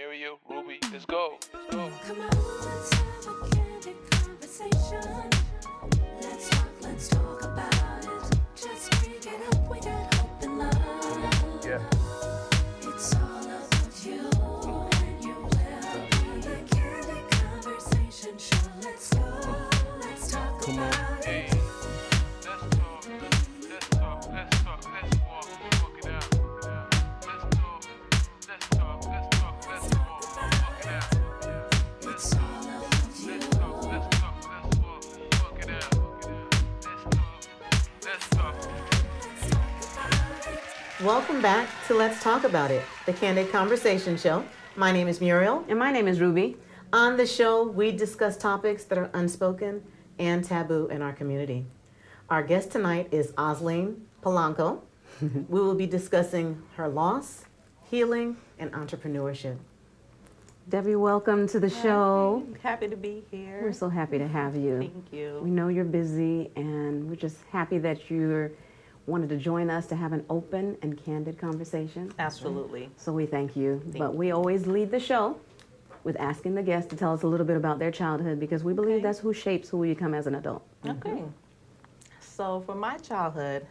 Muriel, Ruby, let's go. Let's go. Come on, let's have a candid conversation. Let's talk about it. Just bring it up, we got hope and love. Yeah. It's all about you and your well-being. A candid conversation show. Let's go, let's talk about Hey, it. let's talk, let's walk it out. Let's talk, walk it out. It's all about you. Let's walk it out. Let's talk. Welcome back to Let's Talk About It, the Candid Conversation Show. My name is Muriel. And my name is Ruby. On the show, we discuss topics that are unspoken and taboo in our community. Our guest tonight is Ozline Polanco. We will be discussing her loss, healing, and entrepreneurship. Debbie, welcome to the show. Happy to be here. We're so happy to have you. Thank you. We know you're busy, and we're just happy that you wanted to join us to have an open and candid conversation. Absolutely. So we thank you. Thank But you. we always lead the show with asking the guests to tell us a little bit about their childhood, because we believe Okay. that's who shapes who you become as an adult. Okay. So for my childhood,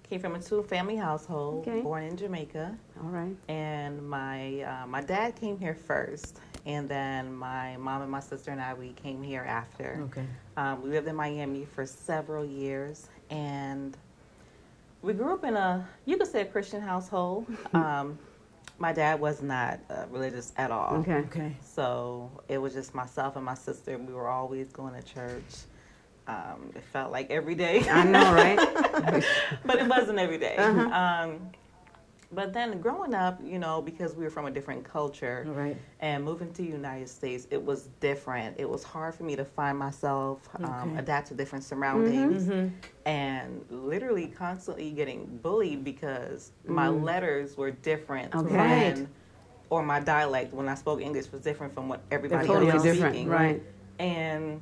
came from a two-family household, Okay. born in Jamaica, All right. and my dad came here first, and then my mom and my sister and I, we came here after. Okay. We lived in Miami for several years, and we grew up in you could say a Christian household. My dad was not religious at all. Okay. Okay. So it was just myself and my sister. We were always going to church. It felt like every day. I know, right? But it wasn't every day. Uh-huh. But then growing up, because we were from a different culture All right. and moving to the United States, it was different. It was hard for me to find myself, Okay. adapt to different surroundings, Mm-hmm. and literally constantly getting bullied because my letters were different Okay. than, or my dialect when I spoke English was different from what everybody Totally else was different, speaking. right? And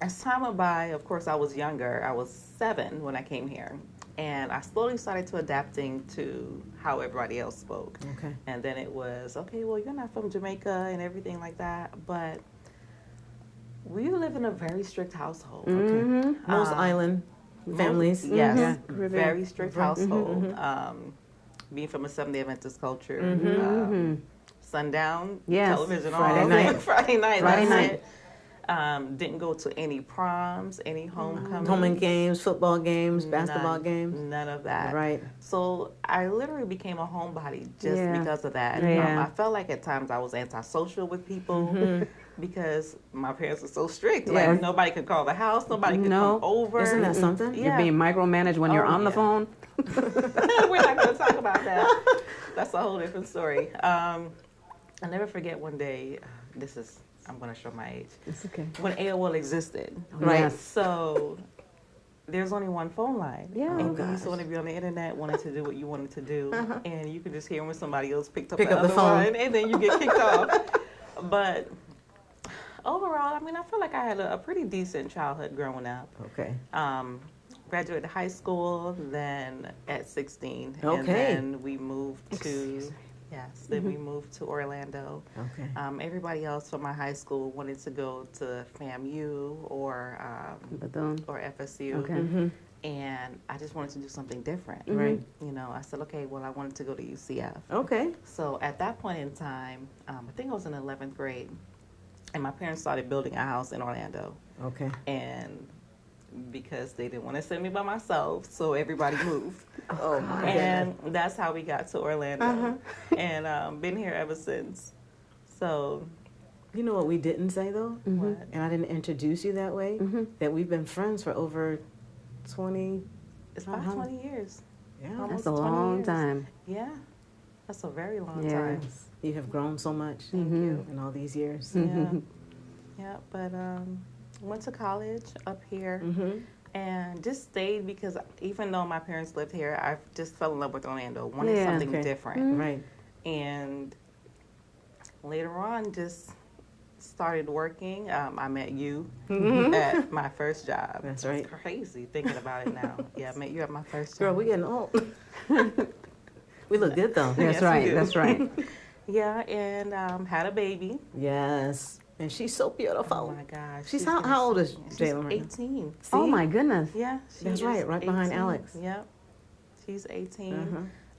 as time went by, of course, I was younger. I was 7 when I came here. And I slowly started to adapting to how everybody else spoke. Okay. And then it was, okay, well, you're not from Jamaica and everything like that. But we live in a very strict household. Mm-hmm. Most island families. Yes, Mhm. very strict household. Being from a Seventh-day Adventist culture. Sundown, Yes, television Friday all night. Friday night. Friday that's night. it. Didn't go to any proms, any homecoming. Home games, football games, basketball None- games. None of that. Right. So I literally became a homebody just Yeah. because of that. Yeah. I felt like at times I was antisocial with people because my parents were so strict. Yeah. Like nobody could call the house, nobody could No. come over. Isn't that something? Yeah. You're being micromanaged when you're Oh, on the yeah. phone. We're not going to talk about that. That's a whole different story. I'll never forget one day, I'm going to show my age, It's okay. when AOL existed. Right. Yes. So there's only one phone line. Yeah. And Oh, you used to gosh. want to be on the internet, wanted to do what you wanted to do. And you could just hear when somebody else pick up Pick the up the other phone. one, and then you get kicked off. But overall, I feel like I had a pretty decent childhood growing up. Okay. Graduated high school, then at 16. And Okay. then we moved to, Excuse me. yes, then we moved to Orlando. Okay. Everybody else from my high school wanted to go to FAMU or Bethune. FSU. Okay. And I just wanted to do something different. Right. I said, okay, well, I wanted to go to UCF. Okay. So at that point in time, I think I was in 11th grade, and my parents started building a house in Orlando. Okay. And because they didn't want to send me by myself, so everybody moved. Oh my And that's how we got to Orlando. And been here ever since. So, You know what we didn't say though? what? And I didn't introduce you that way? That we've been friends for over 20. It's about 20 years. Yeah. Almost That's a 20 long years. time. Yeah. That's a very long Yeah. time. You have grown so much Thank you. in all these years. Yeah. Yeah, but went to college up here Mm-hmm. and just stayed because even though my parents lived here, I just fell in love with Orlando. Wanted Yeah. something Okay. different. Right. And later on, just started working. I met you at my first job. That's right. It's crazy thinking about it now. Yeah, I met you at my first job. Girl, we getting old. We look good though. That's Yes, we right. do. That's right. Yeah, and had a baby. Yes. And she's so Oh beautiful. my gosh. She's gonna how old is she's Jalen right now? 18. Oh See? my goodness. Yeah, That's right, right behind Alex. Yep. She's 18.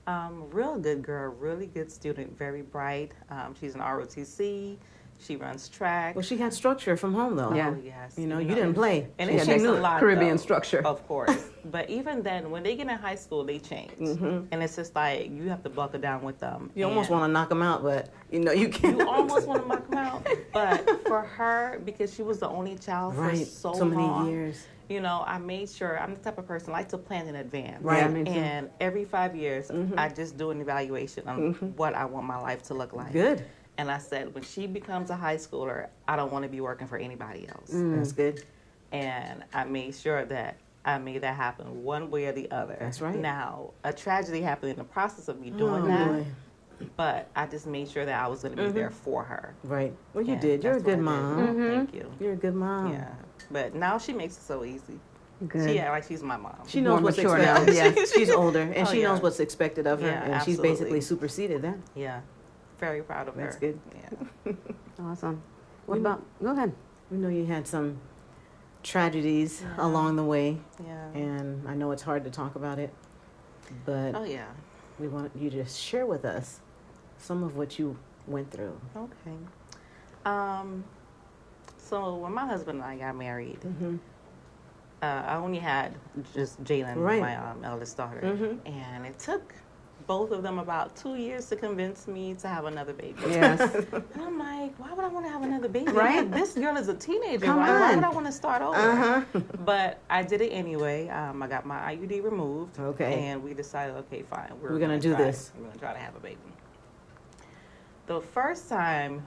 Uh-huh. Real good girl, really good student, very bright. She's an ROTC. She runs track. Well, she had structure from home, though. Yeah. Oh, yes. You know, you didn't play. And She it had takes to a do it. lot, Caribbean though, structure. of course. But even then, when they get in high school, they change. And it's just like, you have to buckle down with them. You almost And want to knock them out, but you know you can't. You almost want to knock them out. But for her, because she was the only child for Right. so So many long, years. you know, I made sure, I'm the type of person I like to plan in advance. Right. Yeah, me too. And every 5 years, I just do an evaluation on what I want my life to look like. Good. And I said, when she becomes a high schooler, I don't want to be working for anybody else. That's good. And I made sure that I made that happen one way or the other. That's right. Now, a tragedy happened in the process of me Oh, doing that, boy. but I just made sure that I was going to be there for her. Right. Well, you And did. You're a that's what good I did. mom. Thank you. You're a good mom. Yeah. But now she makes it so easy. Good. She act like she's my mom. She knows More what's mature expected. now, yeah. She's older, and Oh, she knows yeah. what's expected of her, Yeah, and she's absolutely. basically superseded that. Yeah. Very proud of That's her. good. Yeah. Awesome. What You know- about, go ahead. We know you had some tragedies Yeah. along the way, Yeah. and I know it's hard to talk about it, but Oh, yeah. we want you to share with us some of what you went through. Okay. So when my husband and I got married, I only had just Jalen, Right. my eldest daughter, Mhm. and it took both of them about 2 years to convince me to have another baby. Yes. And I'm like, why would I want to have another baby? Right. This girl is a teenager. Come Why on. would I want to start over? Uh-huh. But I did it anyway. I got my IUD removed. Okay. And we decided, okay, fine. We're gonna do try- this. We're going to try to have a baby. The first time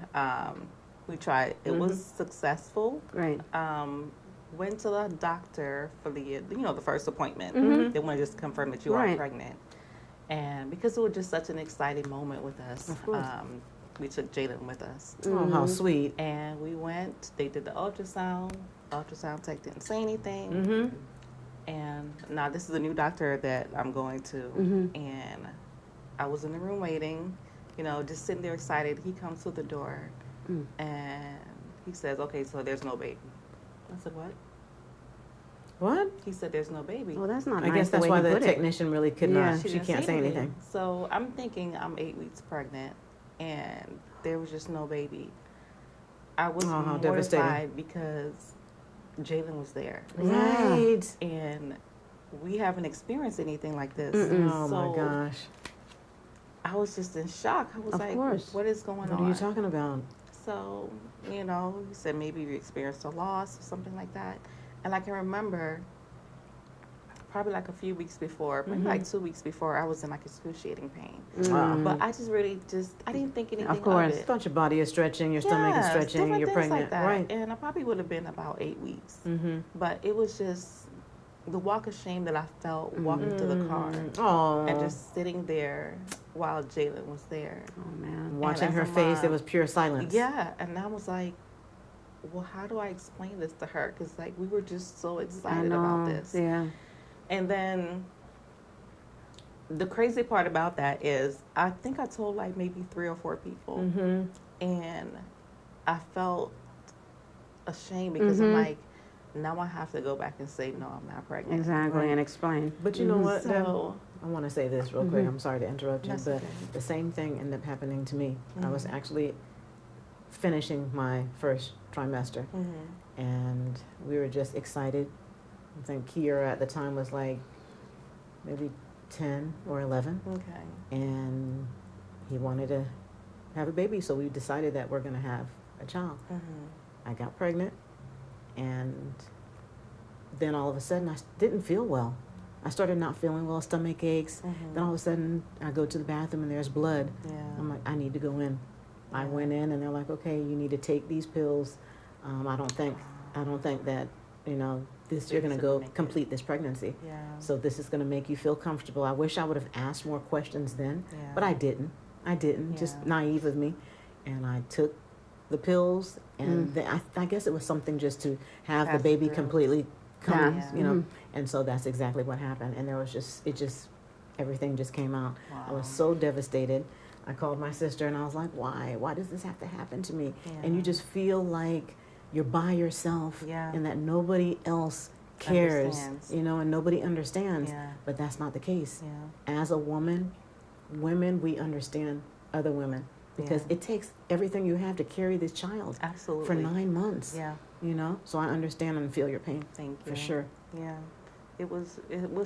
we tried, it was successful. Great. Went to the doctor for the first appointment. Mm-hmm. They want to just confirm that you are Right. pregnant. And because it was just such an exciting moment with us, Of course. we took Jalen with us. Oh, how sweet. And we went, they did the ultrasound. Ultrasound tech didn't say anything. Mm-hmm. And now this is a new doctor that I'm going to. And I was in the room waiting, just sitting there excited. He comes to the door and he says, okay, so there's no baby. I said, what? What? He said, there's no baby. Well, that's not I nice guess the that's way why he the put it. technician really could Yeah. not. She didn't can't say anything. So I'm thinking I'm 8 weeks pregnant and there was just no baby. I was Oh, how mortified devastating. because Jalen was there. Right. And we haven't experienced anything like this. Oh So my gosh. I was just in shock. I was Of like, course. what is going What on? are you talking about? So, he said maybe you experienced a loss or something like that. And I can remember probably like a few weeks before, maybe like 2 weeks before, I was in like excruciating pain. Wow. But I just really I didn't think anything Of course. it. Thought your body is stretching, your stomach is Yes, stretching, different you're things pregnant. like that. Right. And I probably would have been about 8 weeks. Mm-hmm. But it was just the walk of shame that I felt walking to the car Oh. and just sitting there while Jalen was there. Oh, man. watching as her a face, there mom- was pure silence. Yeah, and I was like, well, how do I explain this to her? Because like we were just so I excited know. about this. Yeah. And then the crazy part about that is I think I told like maybe 3 or 4 people. Mm-hmm. And I felt ashamed because I'm Mhm. like, now I have to go back and say, no, I'm not pregnant. Exactly. Right. And explain. But you know what? Deb? So, I want to say this real quick. I'm sorry to interrupt you, That's but okay. the same thing ended up happening to me. I was Mhm. actually finishing my first trimester, and we were just excited. I think Kiera at the time was like maybe 10 or 11, okay. and he wanted to have a baby, so we decided that we're going to have a child. I got pregnant, and then all of a sudden I didn't feel well. I started not feeling well, stomach aches. Then all of a sudden I go to the bathroom and there's blood. Yeah. I'm like, I need to go in. I went in and they're like, okay, you need to take these pills. I don't think that, you're going to go Make it. complete this pregnancy. Yeah. So this is going to make you feel comfortable. I wish I would have asked more questions then, Yeah. but I didn't. Just Yeah. naive of me. And I took the pills, and then I guess it was something just to have the Pass baby through. completely come, Yeah. and so that's exactly what happened. And there was everything just came out. I was Wow. so devastated. I called my sister and I was like, why? Why does this have to happen to me? Yeah. And you just feel like you're by yourself Yeah. and that nobody else cares, Understands. and nobody understands. Yeah. But that's not the case. Yeah. As a woman, we understand other women because Yeah. it takes everything you have to carry this child Absolutely. for 9 months. Yeah. So I understand and feel your pain. Thank you. For sure. Yeah. It was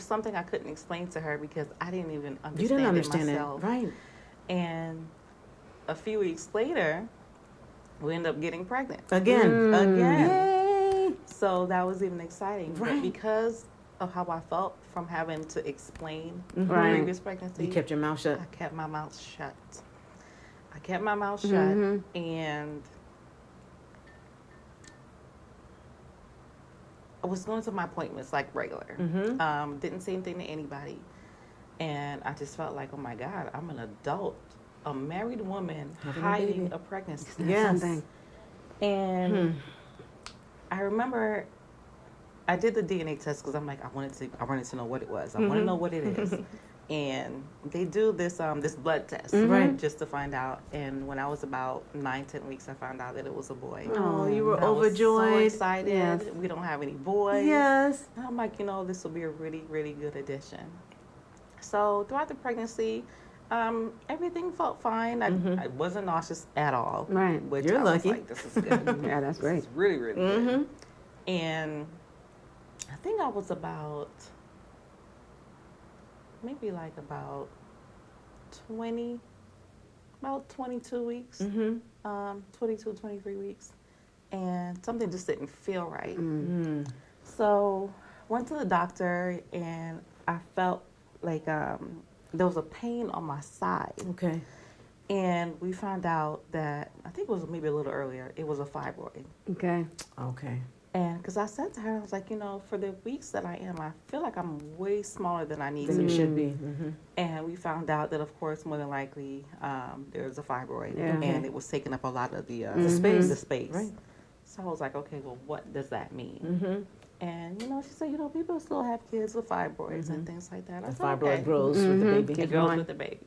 something I couldn't explain to her because I didn't even understand You didn't understand it it, myself. right? And a few weeks later, we ended up getting pregnant. Again. Again. Yay! So that was even exciting. Right. But because of how I felt from having to explain Right. previous pregnancy, You kept your mouth shut. I kept my mouth shut. I kept my mouth shut, and I was going to my appointments like regular. Didn't say anything to anybody. And I just felt like, oh my God, I'm an adult, a married woman Having a hiding baby. a pregnancy. Yes. Something. And I remember I did the DNA test because I'm like, I wanted to know what it was. I want to know what it is. And they do this this blood test, Right. just to find out. And when I was about 9-10 weeks, I found out that it was a boy. Oh, you were And I was so overjoyed. excited. Yes. We don't have any boys. Yes. And I'm like, this will be a really, really good addition. So throughout the pregnancy, everything felt fine. I wasn't nauseous at all. Right. Which You're I was lucky. like, this is good. Yeah, that's This great. is really, really good. And I think I was about, maybe like about 22 weeks, 22, 23 weeks. And something just didn't feel right. So went to the doctor and I felt like there was a pain on my side. Okay. And we found out that, I think it was maybe a little earlier, it was a fibroid. Okay. Okay. And because I said to her, I was like, for the weeks that I am, I feel like I'm way smaller than I need Then to you be. should be. And we found out that, of course, more than likely, there's a fibroid. Yeah. And it was taking up a lot of the space. The space. Right. So I was like, okay, well, what does that mean? And, she said, people still have kids with fibroids and things like that. I The said, fibroid okay. grows with the baby. It goes with the baby.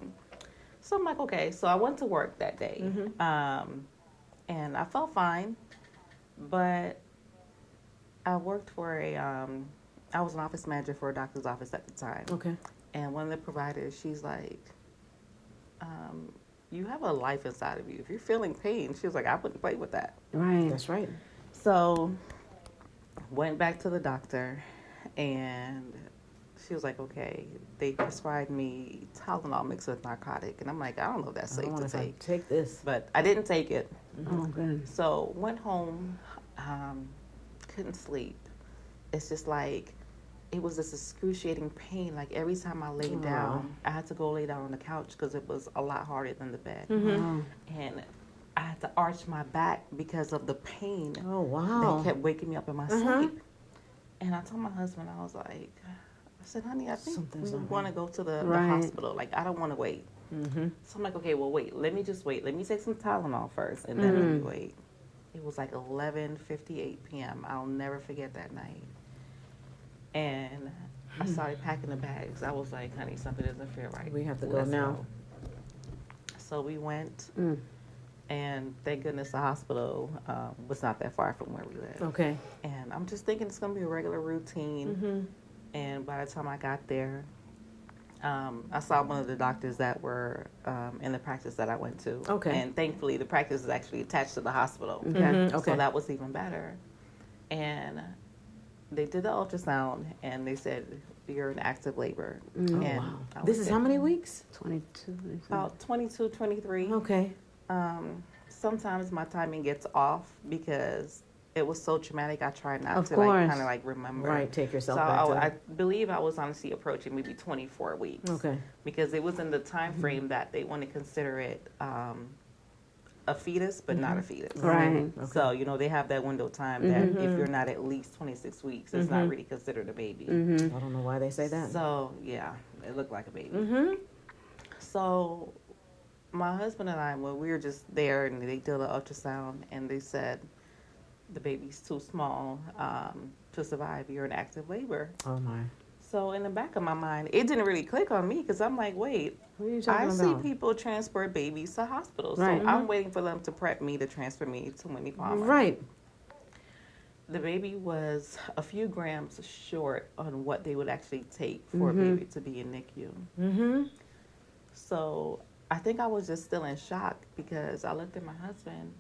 So I'm like, okay. So I went to work that day. And I felt fine. But I worked for I was an office manager for a doctor's office at the time. Okay. And one of the providers, she's like, you have a life inside of you. If you're feeling pain, she was like, I wouldn't play with that. Right. That's right. So went back to the doctor and she was like, okay, they prescribed me Tylenol mixed with narcotic. And I'm like, I don't know if that's I safe don't to know if I take. take this. But I didn't take it. Oh, good. So went home, couldn't sleep. It's just like, it was this excruciating pain. Like every time I laid down, I had to go lay down on the couch because it was a lot harder than the bed. Wow. And I had to arch my back because of the pain Oh, wow. that kept waking me up in my sleep. And I told my husband, I was like, I said, honey, I think Something's we not want to go to the Right. hospital. Like, I don't want to wait. So I'm like, okay, well, wait. Let me just wait. Let me take some Tylenol first, and then let me wait. It was like 11:58 p.m. I'll never forget that night. And I started packing the bags. I was like, honey, something doesn't feel right. We have to go Let's now. go. So we went, and thank goodness the hospital was not that far from where we lived. Okay. And I'm just thinking it's going to be a regular routine. And by the time I got there, I saw one of the doctors that were in the practice that I went to. Okay. And thankfully, the practice is actually attached to the hospital. Okay. Okay. So that was even better. And they did the ultrasound, and they said, you're in active labor. Oh, And wow. I This was is how many weeks? 22. About 22, 23. Okay. Sometimes my timing gets off because it was so traumatic. I try not Of to course. kind of remember. Right. Take So yourself back to I believe I was honestly approaching maybe 24 weeks. Okay. Because it was in the time frame that they want to consider it a fetus, but not a fetus. Right. So, they have that window of time that if you're not at least 26 weeks, it's not really considered a baby. I don't know why they say that. So, yeah, it looked like a baby. So, my husband and I, when we were just there and they did the ultrasound and they said, the baby's too small to survive. You're in active labor. Oh, my. So in the back of my mind, it didn't really click on me because I'm like, wait, What are you I talking see about? people transport babies to hospitals. Right. So I'm waiting for them to prep me to transfer me to Winnie Palmer. Right. The baby was a few grams short on what they would actually take for a baby to be in NICU. Mm-hmm. So I think I was just still in shock because I looked at my husband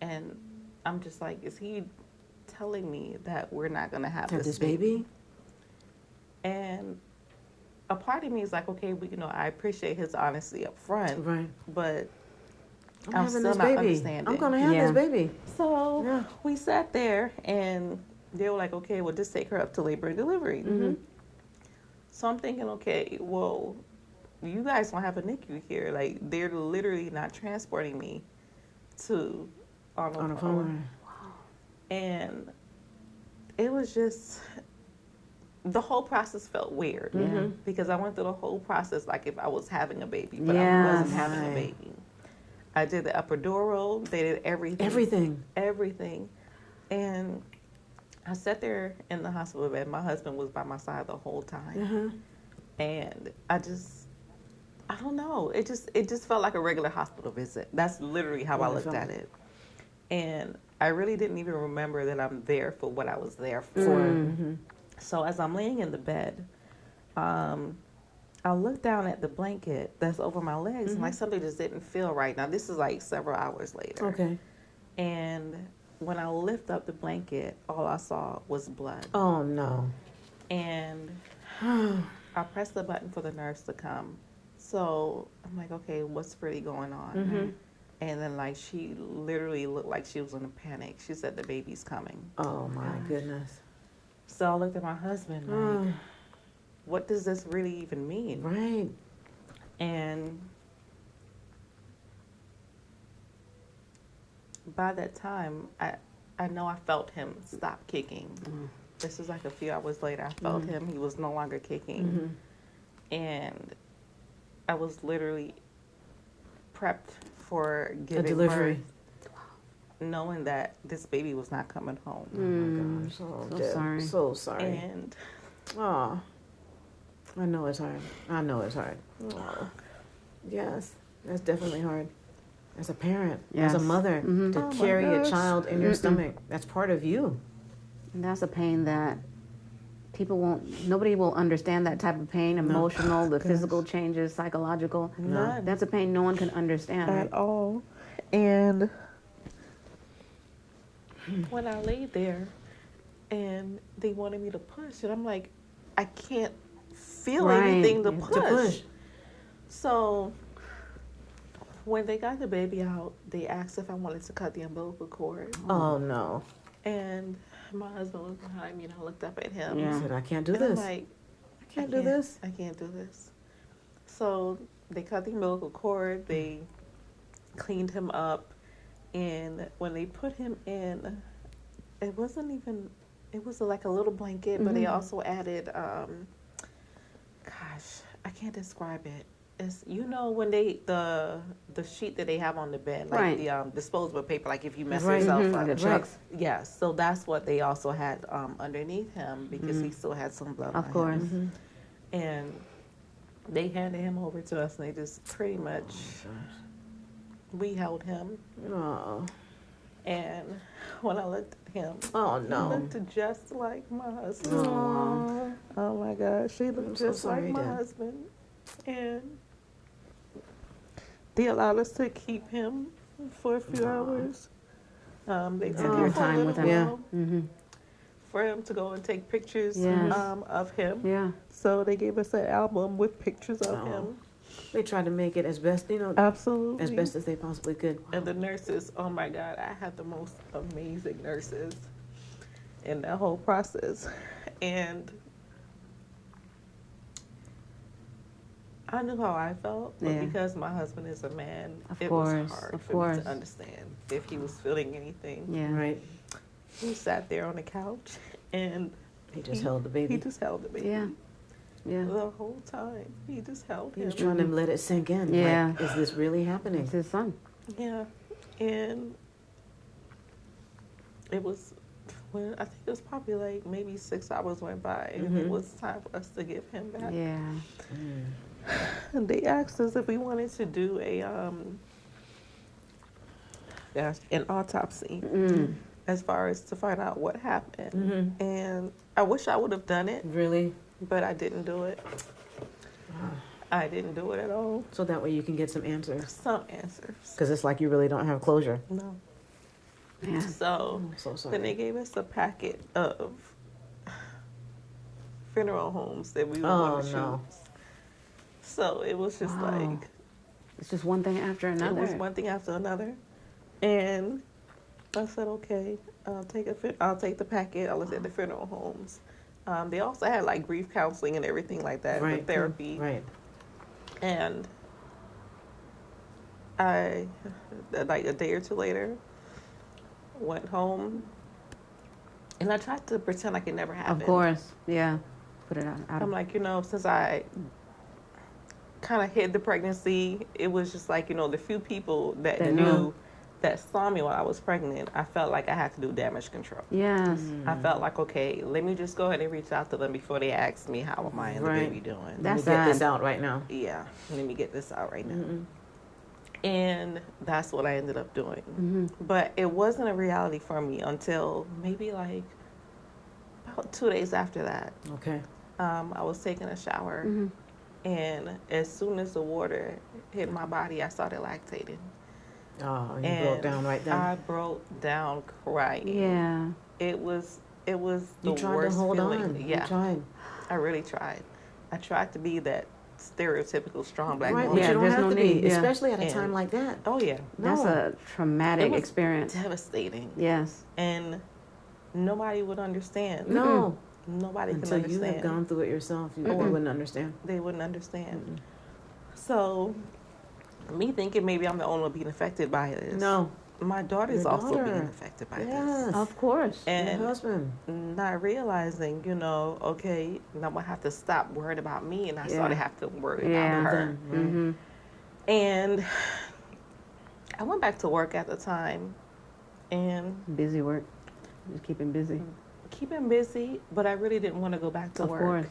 and I'm just like, is he telling me that we're not going to have Have this this baby? And a part of me is like, okay, I appreciate his honesty up front, Right. but I'm I'm having still this not baby. understanding. I'm gonna have Yeah. this baby. So Yeah. we sat there and they were like, okay, well, just take her up to labor and delivery. So I'm thinking, okay, well, you guys don't have a NICU here. Like, they're literally not transporting me to Arnold On a Palmer. phone. And it was just, the whole process felt weird. Because I went through the whole process like if I was having a baby, but I wasn't having a Right. baby. I did the epidural. They did everything. Everything. And I sat there in the hospital bed. My husband was by my side the whole time. Uh-huh. And I don't know. It just felt like a regular hospital visit. That's literally how I What it looked felt at like. it. And I really didn't even remember that I'm there for what I was there for. Mm-hmm. So as I'm laying in the bed, I look down at the blanket that's over my legs and like something just didn't feel right. Now this is like several hours later. Okay. And when I lift up the blanket, all I saw was blood. Oh no. And I pressed the button for the nurse to come. So I'm like, okay, what's really going on? And then like she literally looked like she was in a panic. She said the baby's coming. Oh my goodness. So I looked at my husband like, what does this really even mean? Right. And by that time, I know I felt him stop kicking. This was like a few hours later. I felt him. He was no longer kicking. And I was literally prepped for giving delivery. birth, knowing that this baby was not coming home. Oh my gosh. Oh, So Deb, sorry. So sorry. And Oh. I know it's hard. Oh. Yes. That's definitely hard. As a parent, as a Yes. mother, to Oh my carry a gosh. child in your stomach, that's part of you. And that's a pain that nobody will understand that type of pain, emotional, the physical changes, psychological. None. That's a pain no one can understand. at all. And when I laid there and they wanted me to push, and I'm like, I can't feel Right. anything to To push. push. So when they got the baby out, they asked if I wanted to cut the umbilical cord. Oh no. And my husband was behind me, and I looked up at him. Yeah. I said, I can't do And this. I'm like, I can't do this. I can't do this. So they cut the umbilical cord. They cleaned him up, and when they put him in, it wasn't even. It was like a little blanket, but they also added. Gosh, I can't describe it. It's when they the sheet that they have on the bed, like Right. the disposable paper, like if you mess Right. yourself Like up. the chucks. Yes, so that's what they also had underneath him because he still had some blood. Of on course. him. And they handed him over to us, and they just pretty much we held him. Oh. And when I looked at him, Oh he no. looked just like my husband. Oh. Oh my gosh, he looked I'm so just sorry, like my Deb. husband. And they allowed us to keep him for a few hours. They took your him for a time little with him. Yeah. while Mm-hmm. for him to go and take pictures Yes. of him. Yeah. So they gave us an album with pictures of Oh. him. They tried to make it as best, Absolutely. as best as they possibly could. And the nurses, oh my God, I had the most amazing nurses in that whole process. And I knew how I felt, but Yeah. because my husband is a man, Of it course, was hard of for me course. to understand if he was feeling anything. Yeah. Right. He sat there on the couch and He just held the baby. he just held the baby. Yeah. Yeah. The whole time. He just held He him. was trying to let it sink in. Yeah. Like, is this really happening? It's his son. Yeah, and it was when I think it was probably like maybe 6 hours went by, and it was time for us to give him back. Yeah. And they asked us if we wanted to do an autopsy, as far as to find out what happened. And I wish I would have done it, Really? but I didn't do it. I didn't do it at all. So that way you can get some answers. Some answers. Because it's like you really don't have closure. No. Yeah. So I'm so sorry. then they gave us a packet of funeral homes that we were going to no. choose. So it was just Wow. like, It's just one thing after it another. was one thing after another. And I said, okay, I'll take the packet. I'll look at the funeral homes. They also had like grief counseling and everything like that, Right. with therapy. Right. And I, like a day or two later, went home, and I tried to pretend like it never happened. Of course. Yeah. Put it out. I'm like, since I kind of hid the pregnancy, it was just like, the few people that That knew, knew. that saw me while I was pregnant, I felt like I had to do damage control. Yes. I felt like, okay, let me just go ahead and reach out to them before they ask me how am I and the Right. baby doing. Let That's me get this sad. out right now. Yeah, let me get this out right now. And that's what I ended up doing. But it wasn't a reality for me until maybe like about 2 days after that. Okay. I was taking a shower, and as soon as the water hit my body, I started lactating. Oh, you And broke down right then. I broke down crying. Yeah. It was the You tried worst to hold feeling. on. Yeah, You tried. I really tried. I tried to be that stereotypical strong black Right, woman. but Yeah, you don't there's have no to need, be, yeah. especially at a And- time like that. Oh yeah, That's No. a traumatic It was experience. devastating. Yes. And nobody would understand. No. Nobody can Until you understand. have gone through it yourself, you wouldn't understand. They wouldn't understand. So, me thinking maybe I'm the only one being affected by this. No. My daughter's Your also being daughter. affected by Yes. this. Of course. Your And husband. not realizing, okay, now I have to stop worrying about me, and I started Yeah. have to worry Yeah. about her. Then, right. Mm-hmm. And I went back to work at the time, and Busy work. Just keeping busy. keeping busy, but I really didn't want to go back to Of work. course.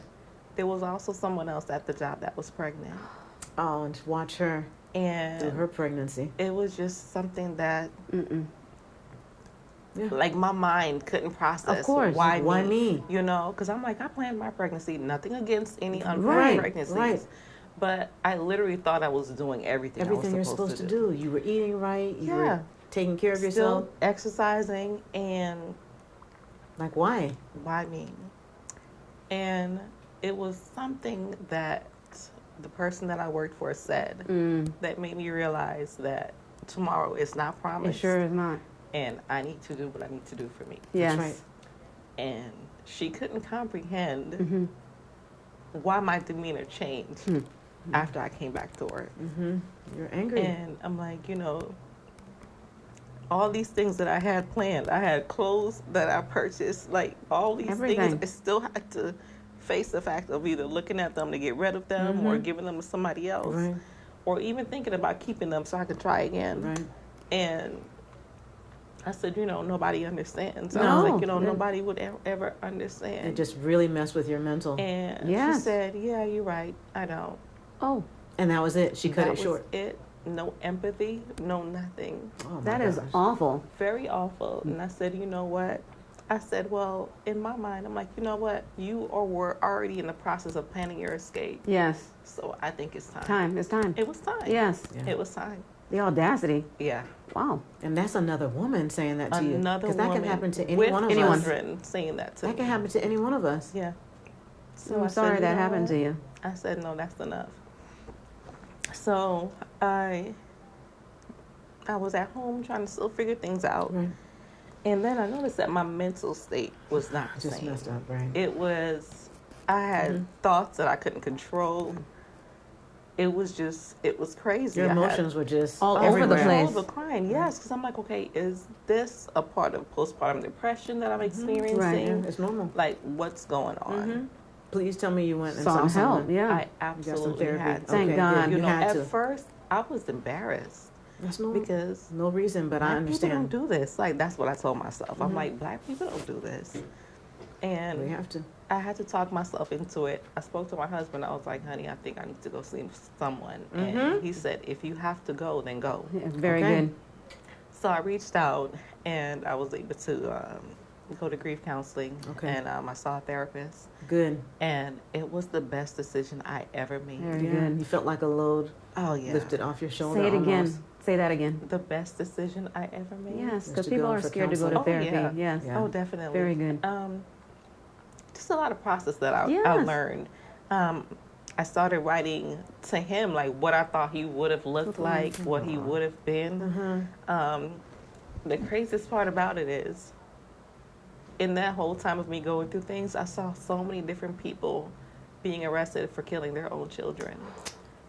There was also someone else at the job that was pregnant, Oh, and to watch her through and her pregnancy. it was just something that, Mm-mm. Yeah. like, my mind couldn't process. Of course. Why me? Because I'm like, I planned my pregnancy. Nothing against any unplanned Right, pregnancies. right. But I literally thought I was doing everything Everything I you're was supposed to do. You were eating right. You Yeah. were taking care of Still yourself. exercising, and Like, why? why me? And it was something that the person that I worked for said that made me realize that tomorrow is not It promised. sure is not. And I need to do what I need to do for me. Yes. That's right. And she couldn't comprehend Mm-hmm. why my demeanor changed after I came back to work. You're angry. And I'm like, all these things that I had planned, I had clothes that I purchased, like all these Everything. things, I still had to face the fact of either looking at them to get rid of them or giving them to somebody else, Right. or even thinking about keeping them so I could try again. Right. And I said, nobody understands. I No. was like, Yeah. nobody would ever understand. It just really messed with your mental. And Yes. she said, yeah, you're right. I don't. Oh, And that was it. She cut That it was short. it. No empathy, no nothing. Oh, my that is gosh. awful. Very awful. And I said, you know what? I said, well, in my mind, I'm like, you know what? You were already in the process of planning your escape. Yes. So I think it's time. Time. It's time. It was time. Yes. Yeah. It was time. The audacity. Yeah. Wow. And that's another woman saying that to you. Another Because that woman can happen to any with one of us. children saying that to That me. can happen to any one of us. Yeah. So I'm I said, sorry you that know happened what? to you. I said, no, that's enough. So I was at home trying to still figure things out. Right. And then I noticed that my mental state was not the Just same. messed up, right? I had thoughts that I couldn't control. It was crazy. Your I had emotions were just All over everywhere. the all place. over crying, yes, because I'm like, okay, is this a part of postpartum depression that I'm experiencing? Right. Yeah, it's normal. Like, what's going on? Please tell me you went and Saw saw help. someone. Yeah. I You got some absolutely therapy. had to. Thank God. Yeah, you had at to. first, I was embarrassed. There's because no reason, but I Black people understand. don't do this. Like, that's what I told myself. I'm like, Black people don't do this. And We have to. I had to talk myself into it. I spoke to my husband. I was like, honey, I think I need to go see someone. And he said, if you have to go, then go. Yeah, very Okay. good. So I reached out, and I was able to go to grief counseling. Okay. And I saw a therapist. Good. And it was the best decision I ever made. Very Yeah. good. You felt like a load Oh, yeah. lifted off your shoulder. Say it again. almost. Say that again. The best decision I ever made. Yes, Is because to people go are for scared to go to counseling. Oh, therapy. yeah. Yes. Yeah. Oh, definitely. Very good. Just a lot of process that I Yes. learned. I started writing to him like what I thought he would have looked like, what he would have been. The craziest part about it is, in that whole time of me going through things, I saw so many different people being arrested for killing their own children.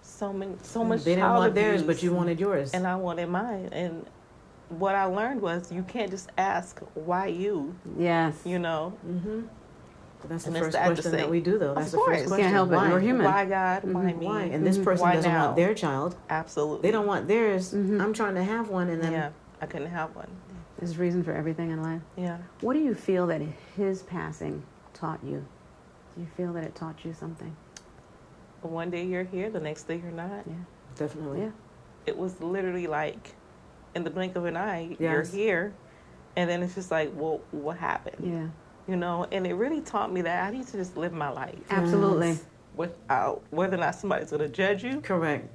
So much. They didn't child want theirs, abuse, but you wanted yours. and I wanted mine. And what I learned was you can't just ask why you, Yes. you know. That's the and it's first sad to question say. that we do, though. Of That's the course. first question. Can't help it. Why? We're human. Why God? Why me? Why? And this person Why doesn't now? want their child. Absolutely. They don't want theirs. I'm trying to have one, and then Yeah, I couldn't have one. There's reason for everything in life. Yeah. What do you feel that his passing taught you? Do you feel that it taught you something? But one day you're here, the next day you're not. Yeah. definitely. Yeah. It was literally like, in the blink of an eye, Yes. you're here, and then it's just like, well, what happened? Yeah. You know, and it really taught me that I need to just live my life Absolutely. Yes. without whether or not somebody's gonna judge you. Correct.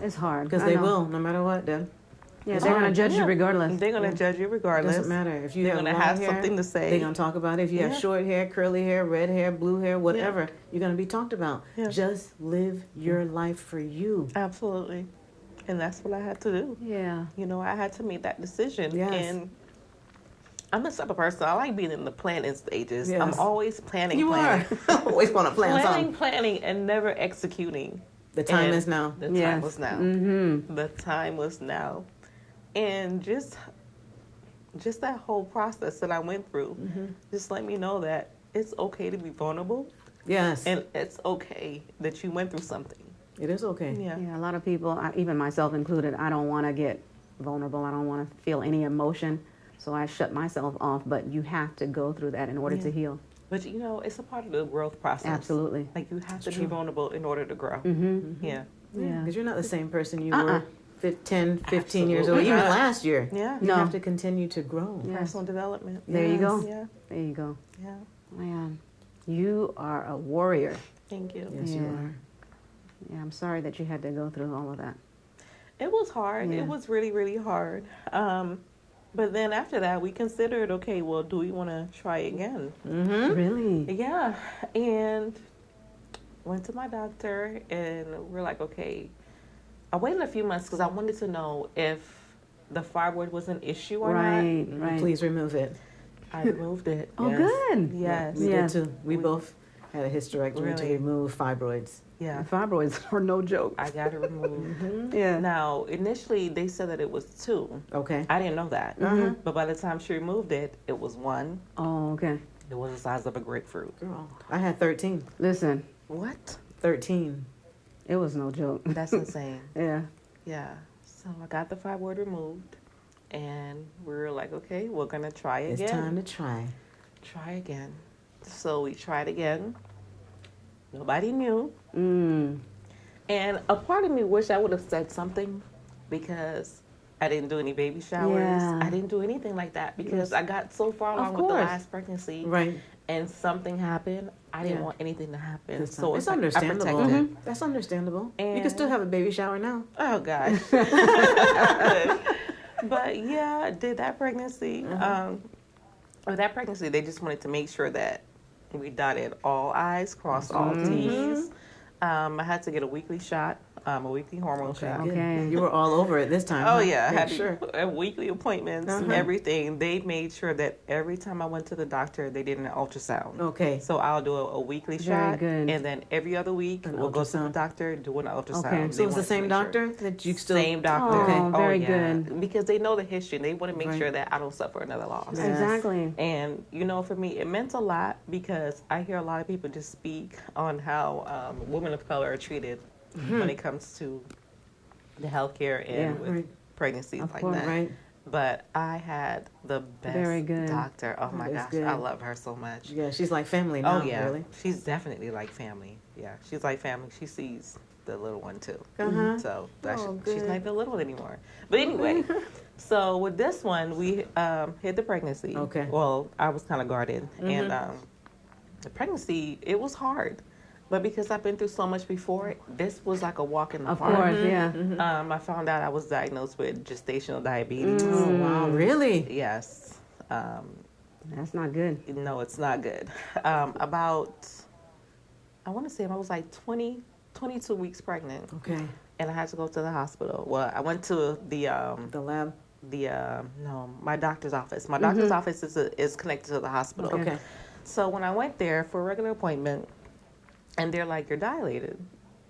It's hard. Because I they know. will, no matter what, Deb. Yeah, It's they're going hard. to judge you Yeah. regardless. They're gonna Yeah. judge you It regardless. doesn't matter. If you They're have gonna long have hair, something to say. they're going to talk about it. If you have Yeah. short hair, curly hair, red hair, blue hair, whatever, you're going to be talked about. Yeah. Just live your life for you. Absolutely. And that's what I had to do. Yeah. You know, I had to make that decision. Yes. And I'm the type of person, I like being in the planning stages. I'm Yes. always planning. You planning. are. Always want to plan something. Planning, and never executing. The time And is now. The time Yes. was now. Mm-hmm. The time was now. And just that whole process that I went through, just let me know that it's okay to be vulnerable, Yes. and it's okay that you went through something. It is okay. Yeah. Yeah, a lot of people, even myself included, I don't want to get vulnerable. I don't want to feel any emotion. So I shut myself off. But you have to go through that in order Yeah. to heal. But you know, it's a part of the growth process. Absolutely. Like you have to true. be vulnerable in order to grow. Mm-hmm. Yeah. Yeah. Because you're not the same person you Uh-uh. were 10, 15 years old, Absolutely even not. last year. Yeah. You No. have to continue to grow. Yeah. Personal development. There you go. Yeah. There you go. Yeah. Man, you are a warrior. Thank you. Yes, you Yeah. are. Yeah, I'm sorry that you had to go through all of that. It was hard. Yeah. It was really, really hard. But then after that, we considered, okay, well, do we want to try again? Mm-hmm. Really? Yeah. And went to my doctor, and we're like, okay. I waited a few months because I wanted to know if the fibroid was an issue or Right, right. Please remove it. not. I removed it. Oh, Yes. good. Yes. We Yeah. did too. We both had a hysterectomy to Really? remove fibroids. Yeah. Fibroids are no joke. I got it removed. Yeah. Now, initially, they said that it was 2. Okay. I didn't know that. Uh-huh. But by the time she removed it, it was 1. Oh, okay. It was the size of a grapefruit. Girl, I had 13. Listen, What? 13. it was no joke. That's insane. Yeah. Yeah. So I got the fibroid removed, and we were like, okay, we're gonna try again. It's time to try. Try again. So we tried again. Nobody knew, Mm. and a part of me wish I would have said something, because I didn't do any baby showers. Yeah. I didn't do anything like that because I got so far Of along with the course. last pregnancy, Right. and something happened. I didn't Yeah. want anything to happen, This so time. It's like I understandable. protected. That's understandable. You can And- still have a baby shower now. Oh gosh. But yeah, I did that pregnancy. With that pregnancy, they just wanted to make sure that we dotted all I's, crossed all T's. I had to get a weekly shot, a weekly hormone shot. Good. Okay. You were all over it this time. Oh huh? yeah, I had sure. weekly appointments, everything. They made sure that every time I went to the doctor, they did an ultrasound. Okay. So I'll do a weekly Very shot, good. and then every other week An we'll go to the ultrasound. doctor, do an ultrasound. Okay. They So it's the want to same make sure. doctor that you still. Same doctor. Oh, very yeah. good. Because they know the history. They want to make Right. sure that I don't suffer another loss. Yes. Exactly. And, you know, for me, it meant a lot because I hear a lot of people just speak on how women of color are treated when it comes to the healthcare and Yeah. with Right. pregnancies Of like course. that. Right. But I had the best Very good. doctor. Oh my That's gosh, good. I love her so much. Yeah, she's like family now, Oh yeah, really. she's definitely like family. Yeah, she's like family. She sees the little one too. Uh-huh. So Oh, she's good. not the little one anymore. But anyway, so with this one, we hid the pregnancy. Okay. Well, I was kind of guarded, and the pregnancy, it was hard. But because I've been through so much before, this was like a walk in the Of park. course, yeah. I found out I was diagnosed with gestational diabetes. Oh, wow, really? Yes. That's not good. No, it's not good. About, I want to say I was like 22 weeks pregnant, Okay. and I had to go to the hospital. Well, I went to The lab? no, my doctor's office. My doctor's office is connected to the hospital. Okay. So when I went there for a regular appointment, and they're like, "You're dilated,"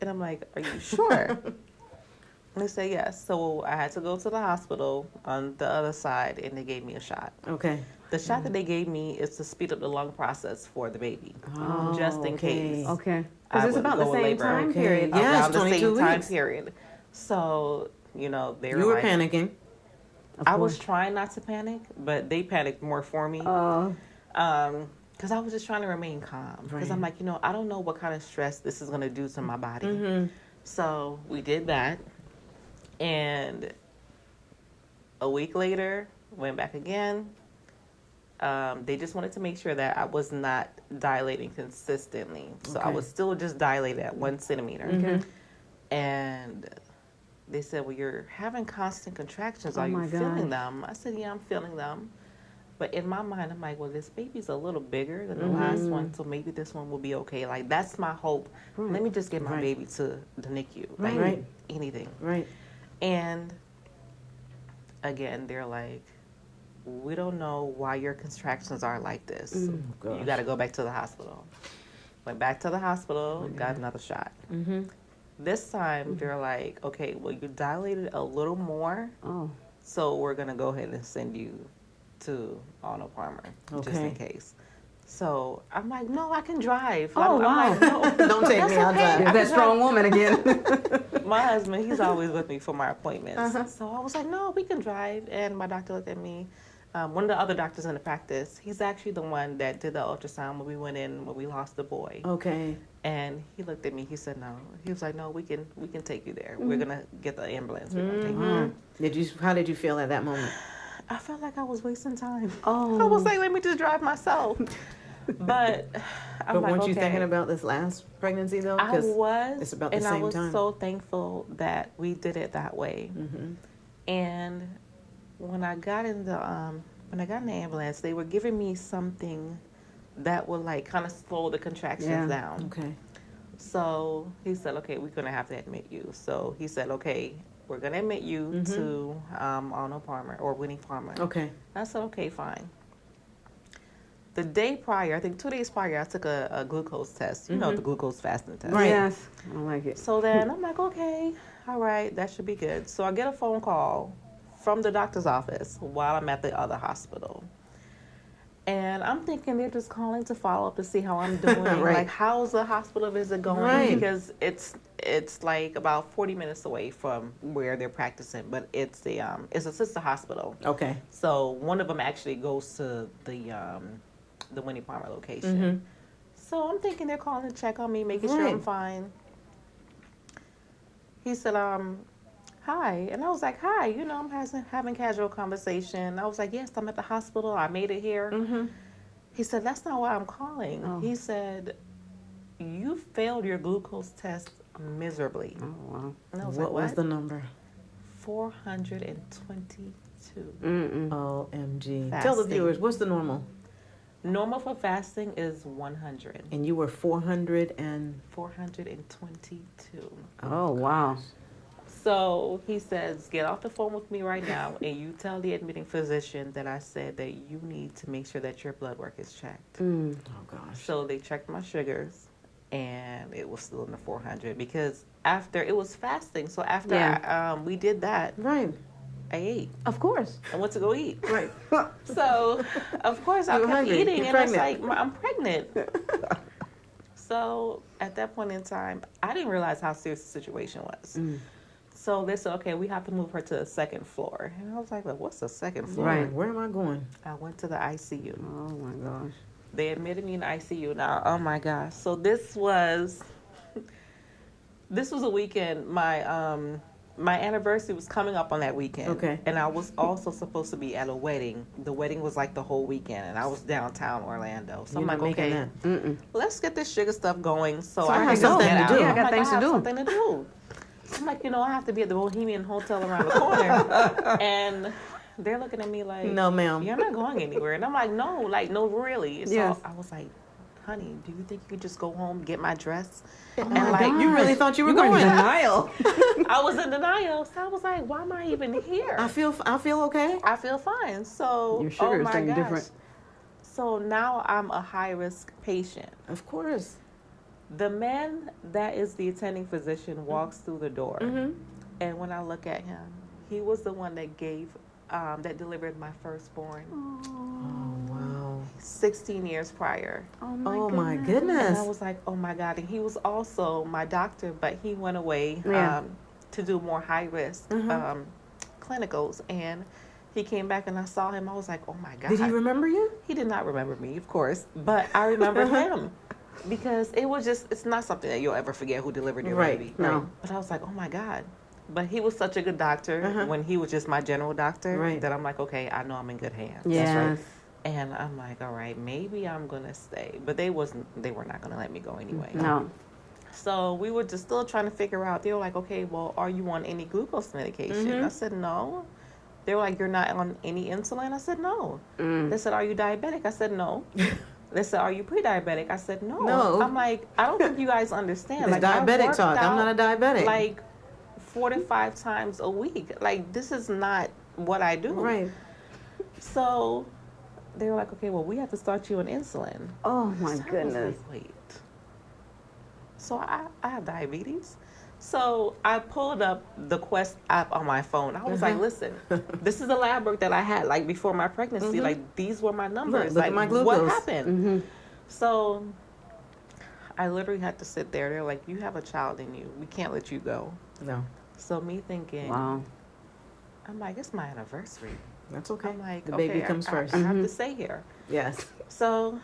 and I'm like, "Are you sure?" And they say yes. So I had to go to the hospital on the other side, and they gave me a shot. Okay. The shot that they gave me is to speed up the lung process for the baby, Oh, just in okay. case. Okay. I Because it's would about the go in same labor. time Okay. period. Yeah. Yes, Around the 22 same time weeks. period. So, they were You were like, panicking. Of I was course. trying not to panic, but they panicked more for me. Because I was just trying to remain calm. Because I'm Right. like, I don't know what kind of stress this is going to do to my body. Mm-hmm. So we did that. And a week later, went back again. They just wanted to make sure that I was not dilating consistently. So I Okay. was still just dilated at 1 centimeter. Mm-hmm. And they said, well, you're having constant contractions. Oh Are you my feeling gosh. them? I said, yeah, I'm feeling them. But in my mind, I'm like, well, this baby's a little bigger than the last one, so maybe this one will be okay. Like, that's my hope. Let me just get my Right. baby to the NICU. Like, Right. anything. Right. And again, they're like, we don't know why your contractions are like this. You gosh. got to go back to the hospital. Went back to the hospital, got another shot. Mm-hmm. This time, they're like, okay, well, you dilated a little more, Oh. so we're going to go ahead and send you to Arnold Palmer, just Okay. in case. So I'm like, no, I can drive. Oh, I'm like, no, Don't take that's me, I'll okay. drive. There's that strong woman again. My husband, he's always with me for my appointments. So I was like, no, we can drive. And my doctor looked at me. One of the other doctors in the practice, he's actually the one that did the ultrasound when we went in when we lost the boy. Okay. And he looked at me. He said, no. He was like, no, we can take you there. We're gonna get the ambulance. We're gonna take you there. How did you feel at that moment? I felt like I was wasting time. Oh. I was like, let me just drive myself. But I'm But like, weren't you okay. thinking about this last pregnancy though? I 'Cause was, it's about the and I same was time. so thankful that we did it that way. And when I got in the ambulance, they were giving me something that would like kind of slow the contractions Yeah. down. Okay. So he said, okay, we're gonna have to admit you. So he said, okay, we're gonna admit you to Arnold Palmer or Winnie Palmer. Okay. I said, okay, fine. The day prior, I think 2 days prior, I took a glucose test. You know, the glucose fasting test. Right. Yes. I don't like it. So then I'm like, okay, all right, that should be good. So I get a phone call from the doctor's office while I'm at the other hospital. And I'm thinking they're just calling to follow up to see how I'm doing. Right. Like, how's the hospital visit going? Right. Because it's like about 40 minutes away from where they're practicing, but it's a sister hospital. Okay. So one of them actually goes to the Winnie Palmer location. So I'm thinking they're calling to check on me, making sure I'm Right. fine. He said, hi. And I was like, hi, I'm having casual conversation. I was like, yes, I'm at the hospital. I made it here. He said, that's not why I'm calling. Oh. He said, you failed your glucose test miserably. Oh, wow. And I was What like, was the number? 422. Mm-mm. OMG. Tell the Fasting. viewers, what's the normal? Normal for fasting is 100. And you were 400 and 422. Oh, wow. So he says, get off the phone with me right now and you tell the admitting physician that I said that you need to make sure that your blood work is checked. oh gosh. So they checked my sugars and it was still in the 400 because after it was fasting. So after we did that, Right. I ate. Of course. I went to go eat. Right. So of course I You were kept hungry. eating You're and I was pregnant. like, I'm pregnant. So at that point in time, I didn't realize how serious the situation was. So they said, okay, we have to move her to the second floor. And I was like, well, what's the second floor? Right. Where am I going? I went to the ICU. Oh my gosh. They admitted me in the ICU. Now, oh my gosh. So this was a weekend. My anniversary was coming up on that weekend. Okay. And I was also supposed to be at a wedding. The wedding was like the whole weekend, and I was downtown Orlando. So You're I'm not like, making okay, that. let's get this sugar stuff going so I I have can something get to out. do. Yeah, I got I'm like, things I to have do. something to do. I'm like, I have to be at the Bohemian Hotel around the corner. And they're looking at me like, No, ma'am. you're not going anywhere. And I'm like, no, really. So Yes. I was like, honey, do you think you could just go home, get my dress? And and like, you really thought you were You're going? in denial. I was in denial. So I was like, why am I even here? I feel okay. I feel fine. So, Your sugar oh is my turning gosh. different. So now I'm a high risk patient. Of course. The man that is the attending physician walks through the door, and when I look at him, he was the one that that delivered my firstborn Oh wow. 16 years prior. Oh my And I goodness. was like, oh my God. And he was also my doctor, but he went away Yeah. to do more high risk clinicals. And he came back and I saw him. I was like, oh my God. Did he remember you? He did not remember me, of course, but I remember him because it's not something that you'll ever forget who delivered your Right, baby. no. But I was like, oh my God. But he was such a good doctor when he was just my general doctor Right. that I'm like, okay, I know I'm in good hands. Yes. And I'm like, all right, maybe I'm going to stay. But they were not going to let me go anyway. No. So we were just still trying to figure out. They were like, okay, well, are you on any glucose medication? I said, no. They were like, you're not on any insulin? I said, no. They said, are you diabetic? I said, no. They said, are you pre-diabetic? I said, no. No. I'm like, I don't think you guys understand. It's Like, I diabetic worked talk. I'm not a out, diabetic. Like 4 to 5 times a week. Like, this is not what I do. Right. So they were like, okay, well, we have to start you on insulin. Oh my So I was goodness. like, wait. So I have diabetes. So I pulled up the Quest app on my phone. I was like, listen, this is the lab work that I had like before my pregnancy. Like these were my numbers. Look like at my what glucose. happened? So I literally had to sit there. They're like, you have a child in you. We can't let you go. No. So me thinking, Wow. I'm like, it's my anniversary. That's okay. I'm like, the okay, baby comes first. I have to stay here. Yes. So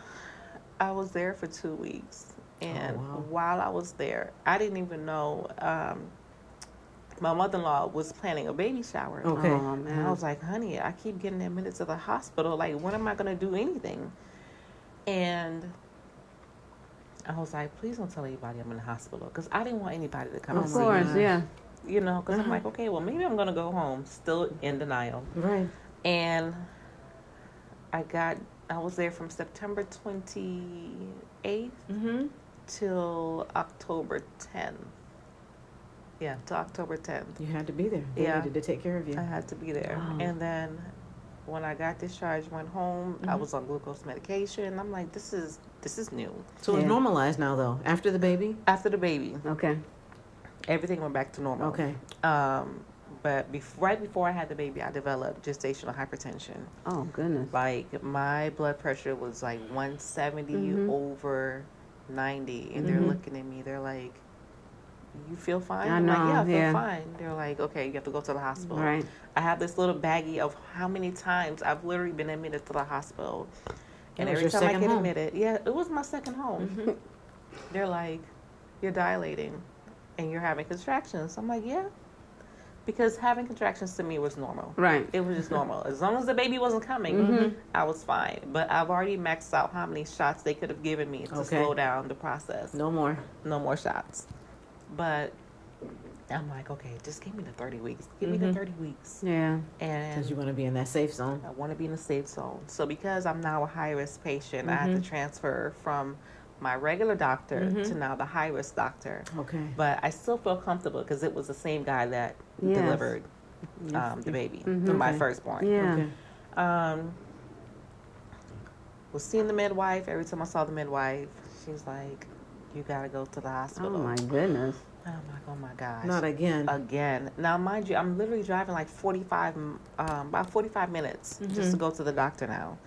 I was there for 2 weeks. And wow. while I was there, I didn't even know my mother-in-law was planning a baby shower. Okay. Oh And I man. was like, honey, I keep getting admitted to the hospital. Like, when am I going to do anything? And I was like, please don't tell anybody I'm in the hospital. Because I didn't want anybody to come Oh and Of see course, me. yeah. You know, because I'm like, okay, well, maybe I'm going to go home. Still in denial. Right. And I was there from September 28th till October 10th. Yeah, to October 10th. You had to be there. They Yeah. needed to take care of you. I had to be there. Wow. And then when I got discharged, went home, I was on glucose medication. I'm like, this is new. So it's Yeah. normalized now, though. After the baby. After the baby, Okay. everything went back to normal. Okay. But right before I had the baby, I developed gestational hypertension. Oh goodness. Like, my blood pressure was like 170 over 90. And they're looking at me. They're like, you feel fine? I I'm like, know, yeah, I feel yeah. fine. They're like, okay, you have to go to the hospital. Right. I have this little baggie of how many times I've literally been admitted to the hospital. And That was every your time I second get home. admitted, yeah, it was my second home. They're like, you're dilating and you're having contractions. I'm like, yeah. Because having contractions to me was normal. Right. It was just normal. As long as the baby wasn't coming, I was fine. But I've already maxed out how many shots they could have given me to Okay. slow down the process. No more. No more shots. But I'm like, okay, just give me the 30 weeks. Give me the 30 weeks. Yeah. And Because you want to be in that safe zone. I want to be in a safe zone. So because I'm now a high-risk patient, I had to transfer from my regular doctor to now the high-risk doctor. Okay. But I still feel comfortable because it was the same guy that Yes. delivered the baby, my Okay. firstborn. Yeah. Okay. Was seeing the midwife. Every time I saw the midwife, she's like, you got to go to the Oh hospital. my goodness. I'm like, oh my gosh. Not again. Again. Now, mind you, I'm literally driving like about 45 minutes just to go to the doctor now,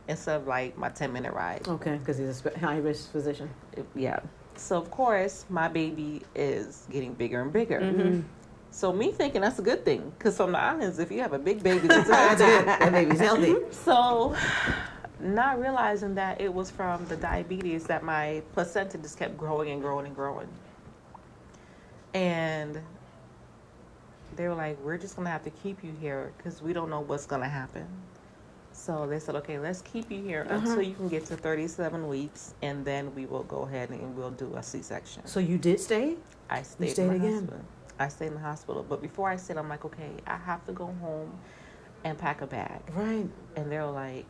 instead of like my 10-minute ride. Okay. Because he's a high risk physician. Yeah. So, of course, my baby is getting bigger and bigger. So me thinking that's a good thing, because from the islands, if you have a big baby, that's a good thing. That baby's healthy. So, not realizing that it was from the diabetes that my placenta just kept growing and growing and growing. And they were like, we're just going to have to keep you here because we don't know what's going to happen. So they said, okay, let's keep you here until you can get to 37 weeks, and then we will go ahead and we'll do a C-section. So you did stay? I stayed stayed in the again? hospital. I stayed in the hospital. But before I stayed, I'm like, okay, I have to go home and pack a bag. Right. And they're like,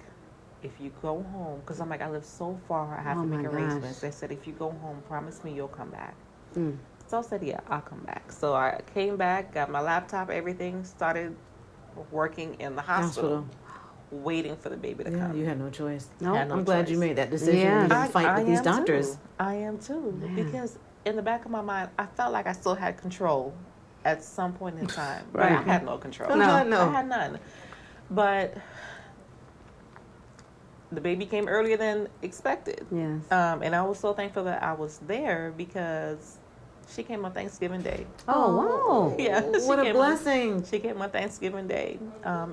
if you go home, because I'm like, I live so far, I have Oh to my make arrangements. gosh. They said, if you go home, promise me you'll come back. Mm. So I said, yeah, I'll come back. So I came back, got my laptop, everything, started working in the hospital. Waiting for the baby to Yeah, come. you had no choice. No, Had no I'm glad choice. you made that decision. Yeah. You didn't fight with these am doctors. Too. I am too. Man. Because in the back of my mind, I felt like I still had control at some point in time. But Right. I had no control. No. I had none. But the baby came earlier than expected. Yes. And I was so thankful that I was there because she came on Thanksgiving Day. Oh, wow. Yeah, What she a came blessing. She came on Thanksgiving Day.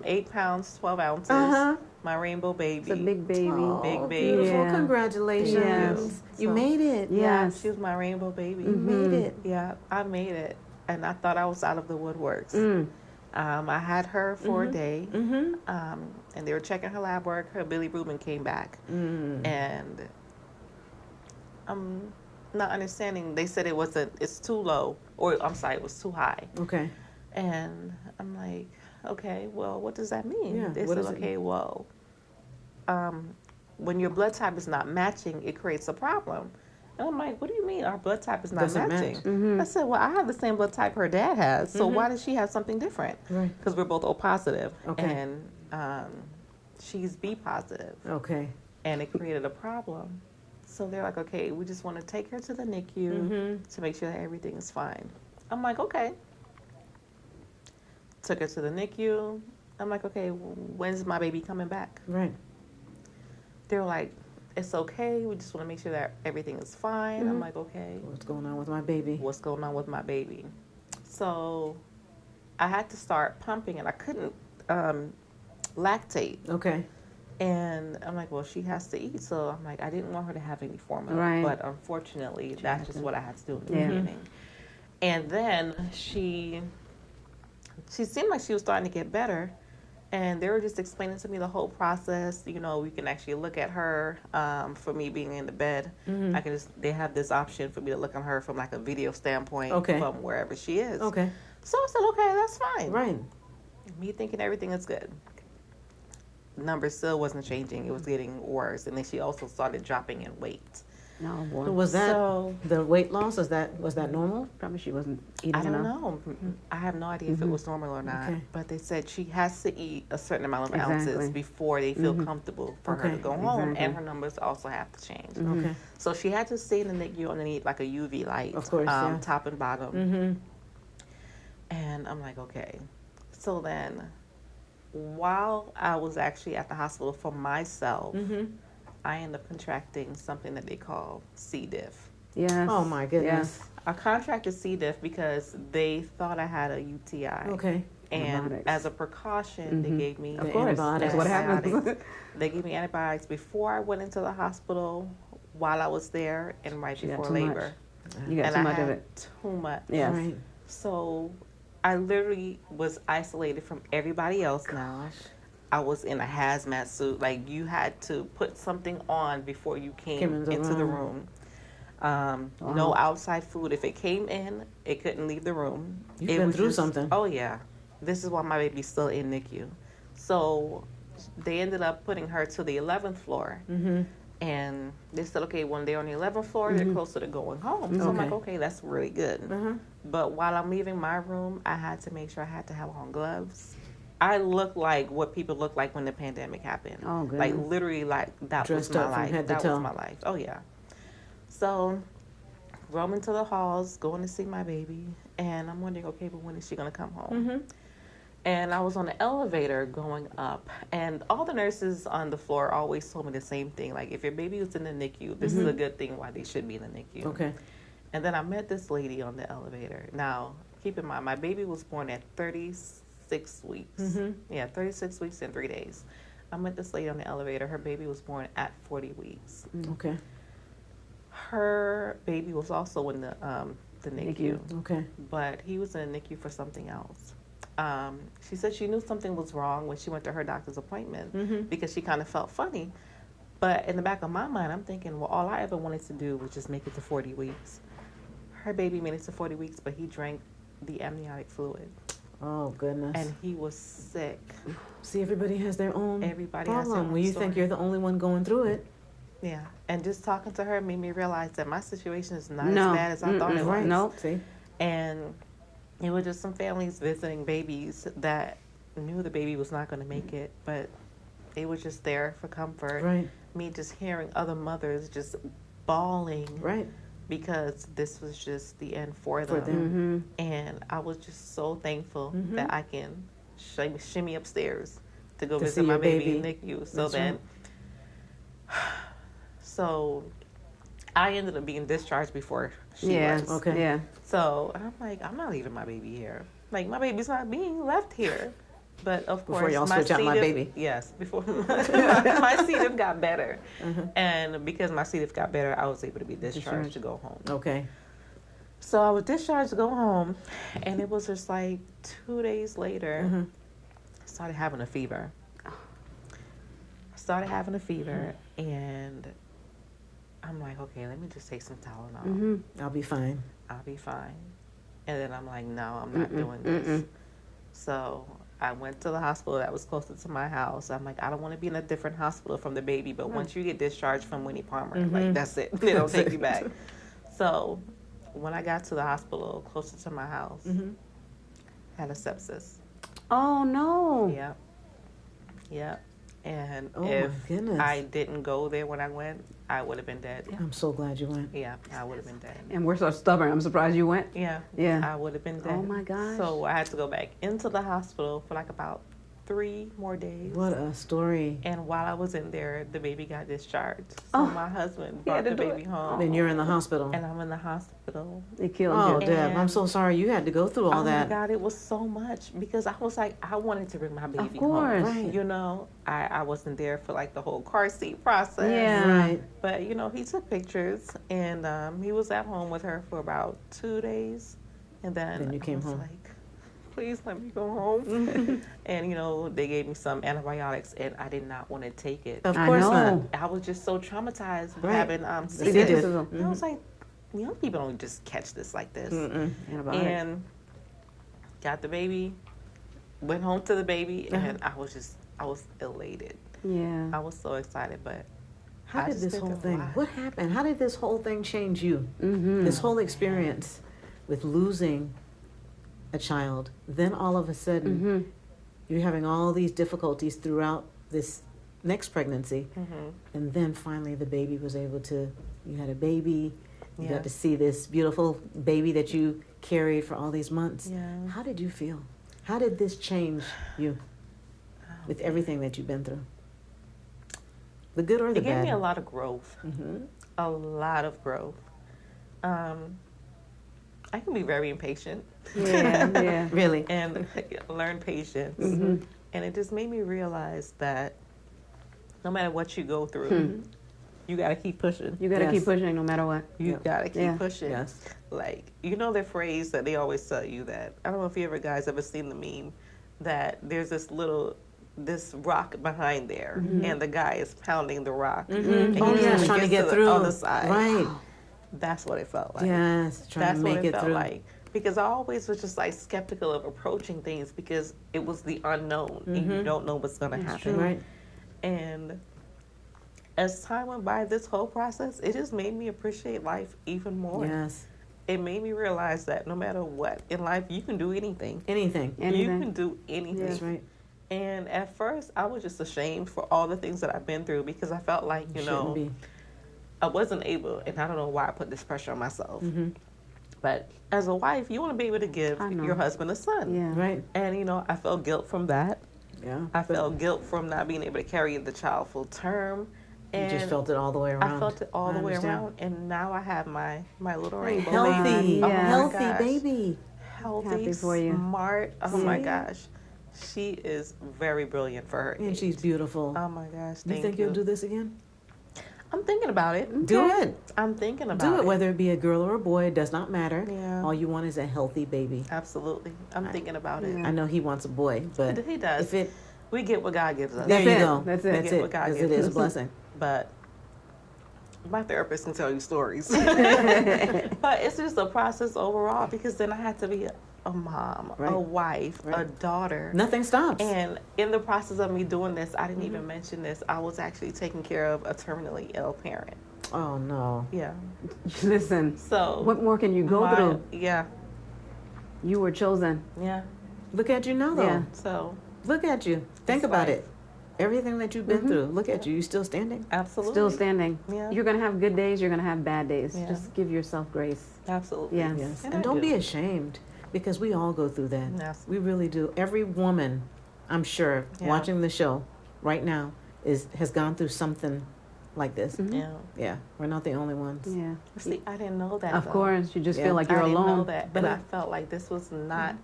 8 pounds, 12 ounces. Uh-huh. My rainbow baby. It's a big baby. Oh, Big baby. beautiful. Yeah. Congratulations. Yes. You So- made it. Yeah, Yes. she was my rainbow baby. You made it. Yeah, I made it. And I thought I was out of the woodworks. Mm. I had her for a day, Mm-hmm. and they were checking her lab work. Her bilirubin came back. Mm. And I'm not understanding. They said it's too low. Or, I'm sorry, it was too high. Okay. And I'm like, okay, well, what does that mean? Yeah, They what said, does it okay, well, when your blood type is not matching, it creates a problem. And I'm like, what do you mean our blood type is not Doesn't matching? match. Mm-hmm. I said, well, I have the same blood type her dad has, so why does she have something different? Right. Because we're both O positive, Okay. and she's B positive, Okay. and it created a problem. So they're like, okay, we just want to take her to the NICU Mm-hmm. to make sure that everything is fine. I'm like, okay. Took her to the NICU. I'm like, okay, when's my baby coming back? Right. They were like, it's okay. We just want to make sure that everything is fine. I'm like, okay, What's going on with my baby? what's going on with my baby? So I had to start pumping, and I couldn't lactate. Okay. And I'm like, well, she has to eat. So I'm like, I didn't want her to have any formula. Right. But unfortunately, that's just what I had to do in the Yeah. beginning. And then she seemed like she was starting to get better. And they were just explaining to me the whole process. You know, we can actually look at her for me being in the bed. Mm-hmm. They have this option for me to look at her from like a video standpoint Okay. from wherever she is. Okay. So I said, okay, that's fine. Right. Me thinking everything is good. Number still wasn't changing. It was getting worse. And then she also started dropping in weight. No, boy. Was that So the weight loss? Was that normal? Probably she wasn't eating I don't enough. know. I have no idea if it was normal or not. Okay. But they said she has to eat a certain amount of Exactly. ounces before they feel comfortable for her Okay. to go home. Exactly. And her numbers also have to change. Okay. So she had to stay in the NICU underneath like a UV light. Of course, yeah. Top and bottom. Mm-hmm. And I'm like, okay. So then, while I was actually at the hospital for myself, Mm-hmm. I ended up contracting something that they call C. diff. Yes. Oh my goodness. I contracted C. diff because they thought I had a UTI. Okay. And Antibiotics. as a precaution, they gave me Of course. That's what happens. antibiotics. They gave me antibiotics before I went into the hospital, while I was there, and right She got before too much. labor. You got And too I much had of it. too much. Yes. Right. So I literally was isolated from everybody else now. I was in a hazmat suit. Like, you had to put something on before you came into the room. No outside food. If it came in, it couldn't leave the room. You've It been was through something. Oh, yeah. This is why my baby's still in NICU. So they ended up putting her to the 11th floor. Mm-hmm. And they said, okay, when they're on the 11th floor, they're closer to going home. So I'm like, okay, that's really good. Uh-huh. But while I'm leaving my room, I had to make sure I had to have on gloves. I look like what people look like when the pandemic happened. Oh, goodness. Like, literally, like, that Dressed was my up from life. head to That toe. was my life. Oh, yeah. So, roaming to the halls, going to see my baby. And I'm wondering, okay, but when is she going to come home? Mm-hmm. And I was on the elevator going up, and all the nurses on the floor always told me the same thing. Like, if your baby was in the NICU, this is a good thing why they should be in the NICU. Okay. And then I met this lady on the elevator. Now, keep in mind, my baby was born at 36 weeks. Yeah, 36 weeks and 3 days. I met this lady on the elevator. Her baby was born at 40 weeks. Okay. Her baby was also in the NICU, Okay. but he was in the NICU for something else. She said she knew something was wrong when she went to her doctor's appointment because she kind of felt funny. But in the back of my mind, I'm thinking, well, all I ever wanted to do was just make it to 40 weeks. Her baby made it to 40 weeks, but he drank the amniotic fluid. Oh, goodness. And he was sick. See, everybody has their own Everybody has their problem. own When you story. think you're the only one going through it. Yeah. And just talking to her made me realize that my situation is not No. as bad as I thought it was. Right. Nope. See? And it was just some families visiting babies that knew the baby was not going to make it, but it was just there for comfort. Right. Me just hearing other mothers just bawling Right. because this was just the end for For them. them. And I was just so thankful that I can shimmy upstairs to go To visit see my your baby in baby. NICU. So That's then, so I ended up being discharged before she Yeah. was. Okay. Yeah. So I'm like, I'm not leaving my baby here. Like, my baby's not being left here. But of Before course, y'all my switch out my C. diff- baby. Yes, before my C. diff got better, and because my C. diff got better, I was able to be discharged to go home. Okay. So I was discharged to go home, and it was just like 2 days later, I started having a fever. And I'm like, okay, let me just take some Tylenol. I'll be fine. I'll be fine. And then I'm like, no, I'm not doing this. So I went to the hospital that was closer to my house. I'm like, I don't want to be in a different hospital from the baby, but once you get discharged from Winnie Palmer, like, that's it. They don't take you back. So when I got to the hospital closer to my house, had a sepsis. Oh no. Yep. Yep. And Oh, my if goodness. I didn't go there when I went, I would have been dead. I'm so glad you went. Yeah, I would have been dead. And we're so stubborn. I'm surprised you went. Yeah. Yeah. I would have been dead. Oh, my gosh. So I had to go back into the hospital for like about 3 more days. What a story. And while I was in there, the baby got discharged. So Oh, my husband he had brought the to do baby it. home. Then you're in the hospital. And I'm in the hospital. They killed Oh, you. Deb, I'm And- so sorry you had to go through all Oh that. my God, it was so much because I was like, I wanted to bring my baby course. home. Right. You know, I wasn't there for like the whole car seat process. Yeah. Right. But, you know, he took pictures and he was at home with her for about 2 days. And then You came I was home. like, please let me go home. And, you know, they gave me some antibiotics and I did not want to take it. Of I course know. not. I was just so traumatized with Right. having C. C. diff. diff. Mhm. And I was like, young people don't just catch this like this. Antibiotic. And got the baby, went home to the baby, and I was elated. Yeah. I was so excited, but How I did just this did whole a thing, lot. what happened? How did this whole thing change you? This whole experience with losing a child, then all of a sudden you're having all these difficulties throughout this next pregnancy, and then finally the baby was able to, you had a baby, you got to Yes. see this beautiful baby that you carried for all these months. Yeah. How did you feel? How did this change you with everything that you've been through? The good or the it gave bad? me a lot of growth. A lot of growth. I can be very impatient Yeah. Yeah. Really? and learn patience. And it just made me realize that no matter what you go through, you got to keep pushing. You got to Yes. keep pushing no matter what. You gotta keep Yeah. pushing. Yes. Like, you know the phrase that they always tell you that, I don't know if you guys ever seen the meme, that there's this rock behind there, and the guy is pounding the rock. And Oh, he yes, just trying to gets get the through. other side. Right. That's what it felt like. Yes, trying That's to what make it it felt through. like. Because I always was just like skeptical of approaching things because it was the unknown and you don't know what's gonna happen. Right. And as time went by, this whole process, it just made me appreciate life even more. Yes. It made me realize that no matter what in life, you can do anything. Anything. You Anything. can do anything. That's right. And at first, I was just ashamed for all the things that I've been through because I felt like, you Shouldn't know, be. I wasn't able, and I don't know why I put this pressure on myself. But as a wife, you want to be able to give I know. your husband a son. Yeah. Right. And, you know, I felt guilt from that. Yeah. I felt guilt from not being able to carry the child full term. You And just felt it all the way around. I felt it all I the way understand. around. And now I have my little rainbow Healthy. baby. Yeah. Oh my Healthy gosh. baby. healthy, Happy for you. smart. Oh my See? gosh. She is very brilliant for her And age. she's beautiful. Oh my gosh, you thank think you. you'll do this again? I'm thinking about it. Do it. I'm thinking about Do it. it. Whether it be a girl or a boy, it does not matter. Yeah. All you want is a healthy baby. Absolutely. I'm thinking about it. I know he wants a boy, but He does. if it, We get what God gives us. there you it. go. That's it. That's Get it. what God Because it gives is a us. blessing. But my therapist can tell you stories. But it's just a process overall because then I had to be a mom, Right. a wife, a Right. daughter. Nothing stops. And in the process of me doing this, I didn't even mention this. I was actually taking care of a terminally ill parent. Oh no. Yeah. Listen, So what more can you go through? Yeah. You were chosen. Yeah. Look at you now, though. Yeah. So Look at you. Think It's about life. it. Everything that you've been through. Look at you. You still standing. absolutely. Still standing. Yeah. You're going to have good days. You're going to have bad days. Yeah. Just give yourself grace. Absolutely. Yes. Yes. And And I don't do. be ashamed because we all go through that. Yes. We really do. Every woman, I'm sure, Yeah. watching the show right now has gone through something like this. Yeah. Yeah. We're not the only ones. Yeah. See, I didn't know that. Of though. course. You just Yeah. feel like you're I didn't alone. know that, but But- I felt like this was not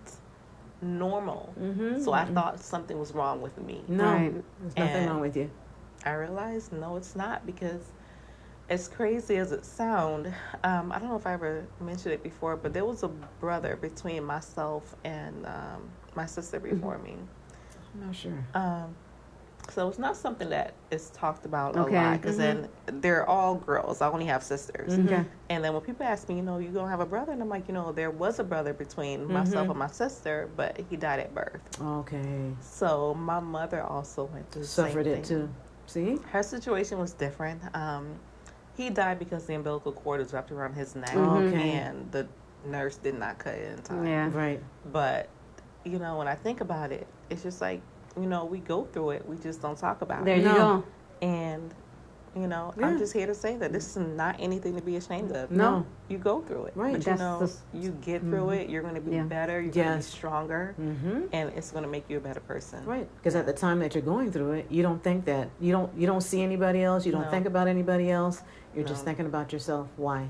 normal. Mm-hmm. So I thought something was wrong with me. No, Right. there's nothing And- wrong with you. I realized no, it's not because as crazy as it sounds, I don't know if I ever mentioned it before, but there was a brother between myself and my sister before me. I'm not sure. So it's not something that is talked about a Okay. lot because then they're all girls. I only have sisters. Okay. And then when people ask me, you know, you gonna have a brother? And I'm like, you know, there was a brother between myself and my sister, but he died at birth. Okay. So my mother also went through the Suffered same it thing. too. See? Her situation was different. He died because the umbilical cord was wrapped around his neck, Okay. and the nurse did not cut it in time. Yeah. Right. But you know, when I think about it, it's just like, you know, we go through it. We just don't talk about There it. you No. go. And you know, Yeah. I'm just here to say that this is not anything to be ashamed of. No. You go through it. Right. But you That's know, the- you get through it. You're going to be Yeah. better. You're going to be Yes. stronger, Mm-hmm. and it's going to make you a better person. Right. Because at the time that you're going through it, you don't think that you don't see anybody else. You don't No. think about anybody else. You're just No. thinking about yourself. Why?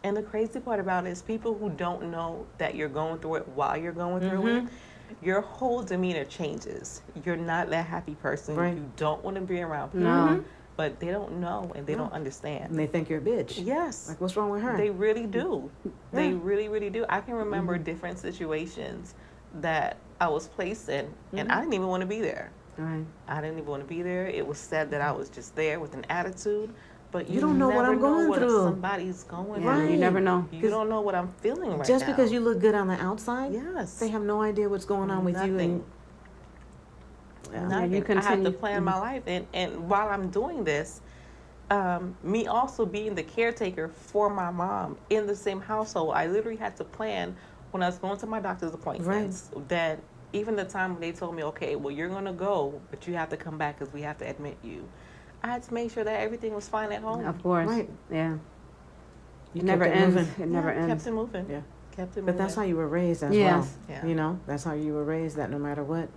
And the crazy part about it is people who don't know that you're going through it while you're going through it, your whole demeanor changes. You're not that happy person. Right. You don't want to be around people. No. But they don't know and they don't And understand. they think you're a bitch. Yes. Like, what's wrong with her? They really do. They Yeah. really, really do. I can remember different situations that I was placed in, and I didn't even want to be there. Right. I didn't even want to be there. It was said that I was just there with an attitude, but You don't know what never I'm going what through. Somebody's going Yeah. through. You never know. You don't know what I'm feeling right just now. because you look good on the outside, Yes. they have no idea what's going on with you. Nothing. And, Nothing. you I have to continue- plan my life, and while I'm doing this, me also being the caretaker for my mom in the same household, I literally had to plan when I was going to my doctor's appointments that even the time when they told me, okay, well, you're going to go, but you have to come back because we have to admit you. I had to make sure that everything was fine at home. Of course. Right. Yeah. you It never kept it ends. moving. It never Yeah, ends. Kept it moving. Yeah. Kept it moving. But that's how you were raised as Yes. well. Yeah. You know, that's how you were raised. That no matter what.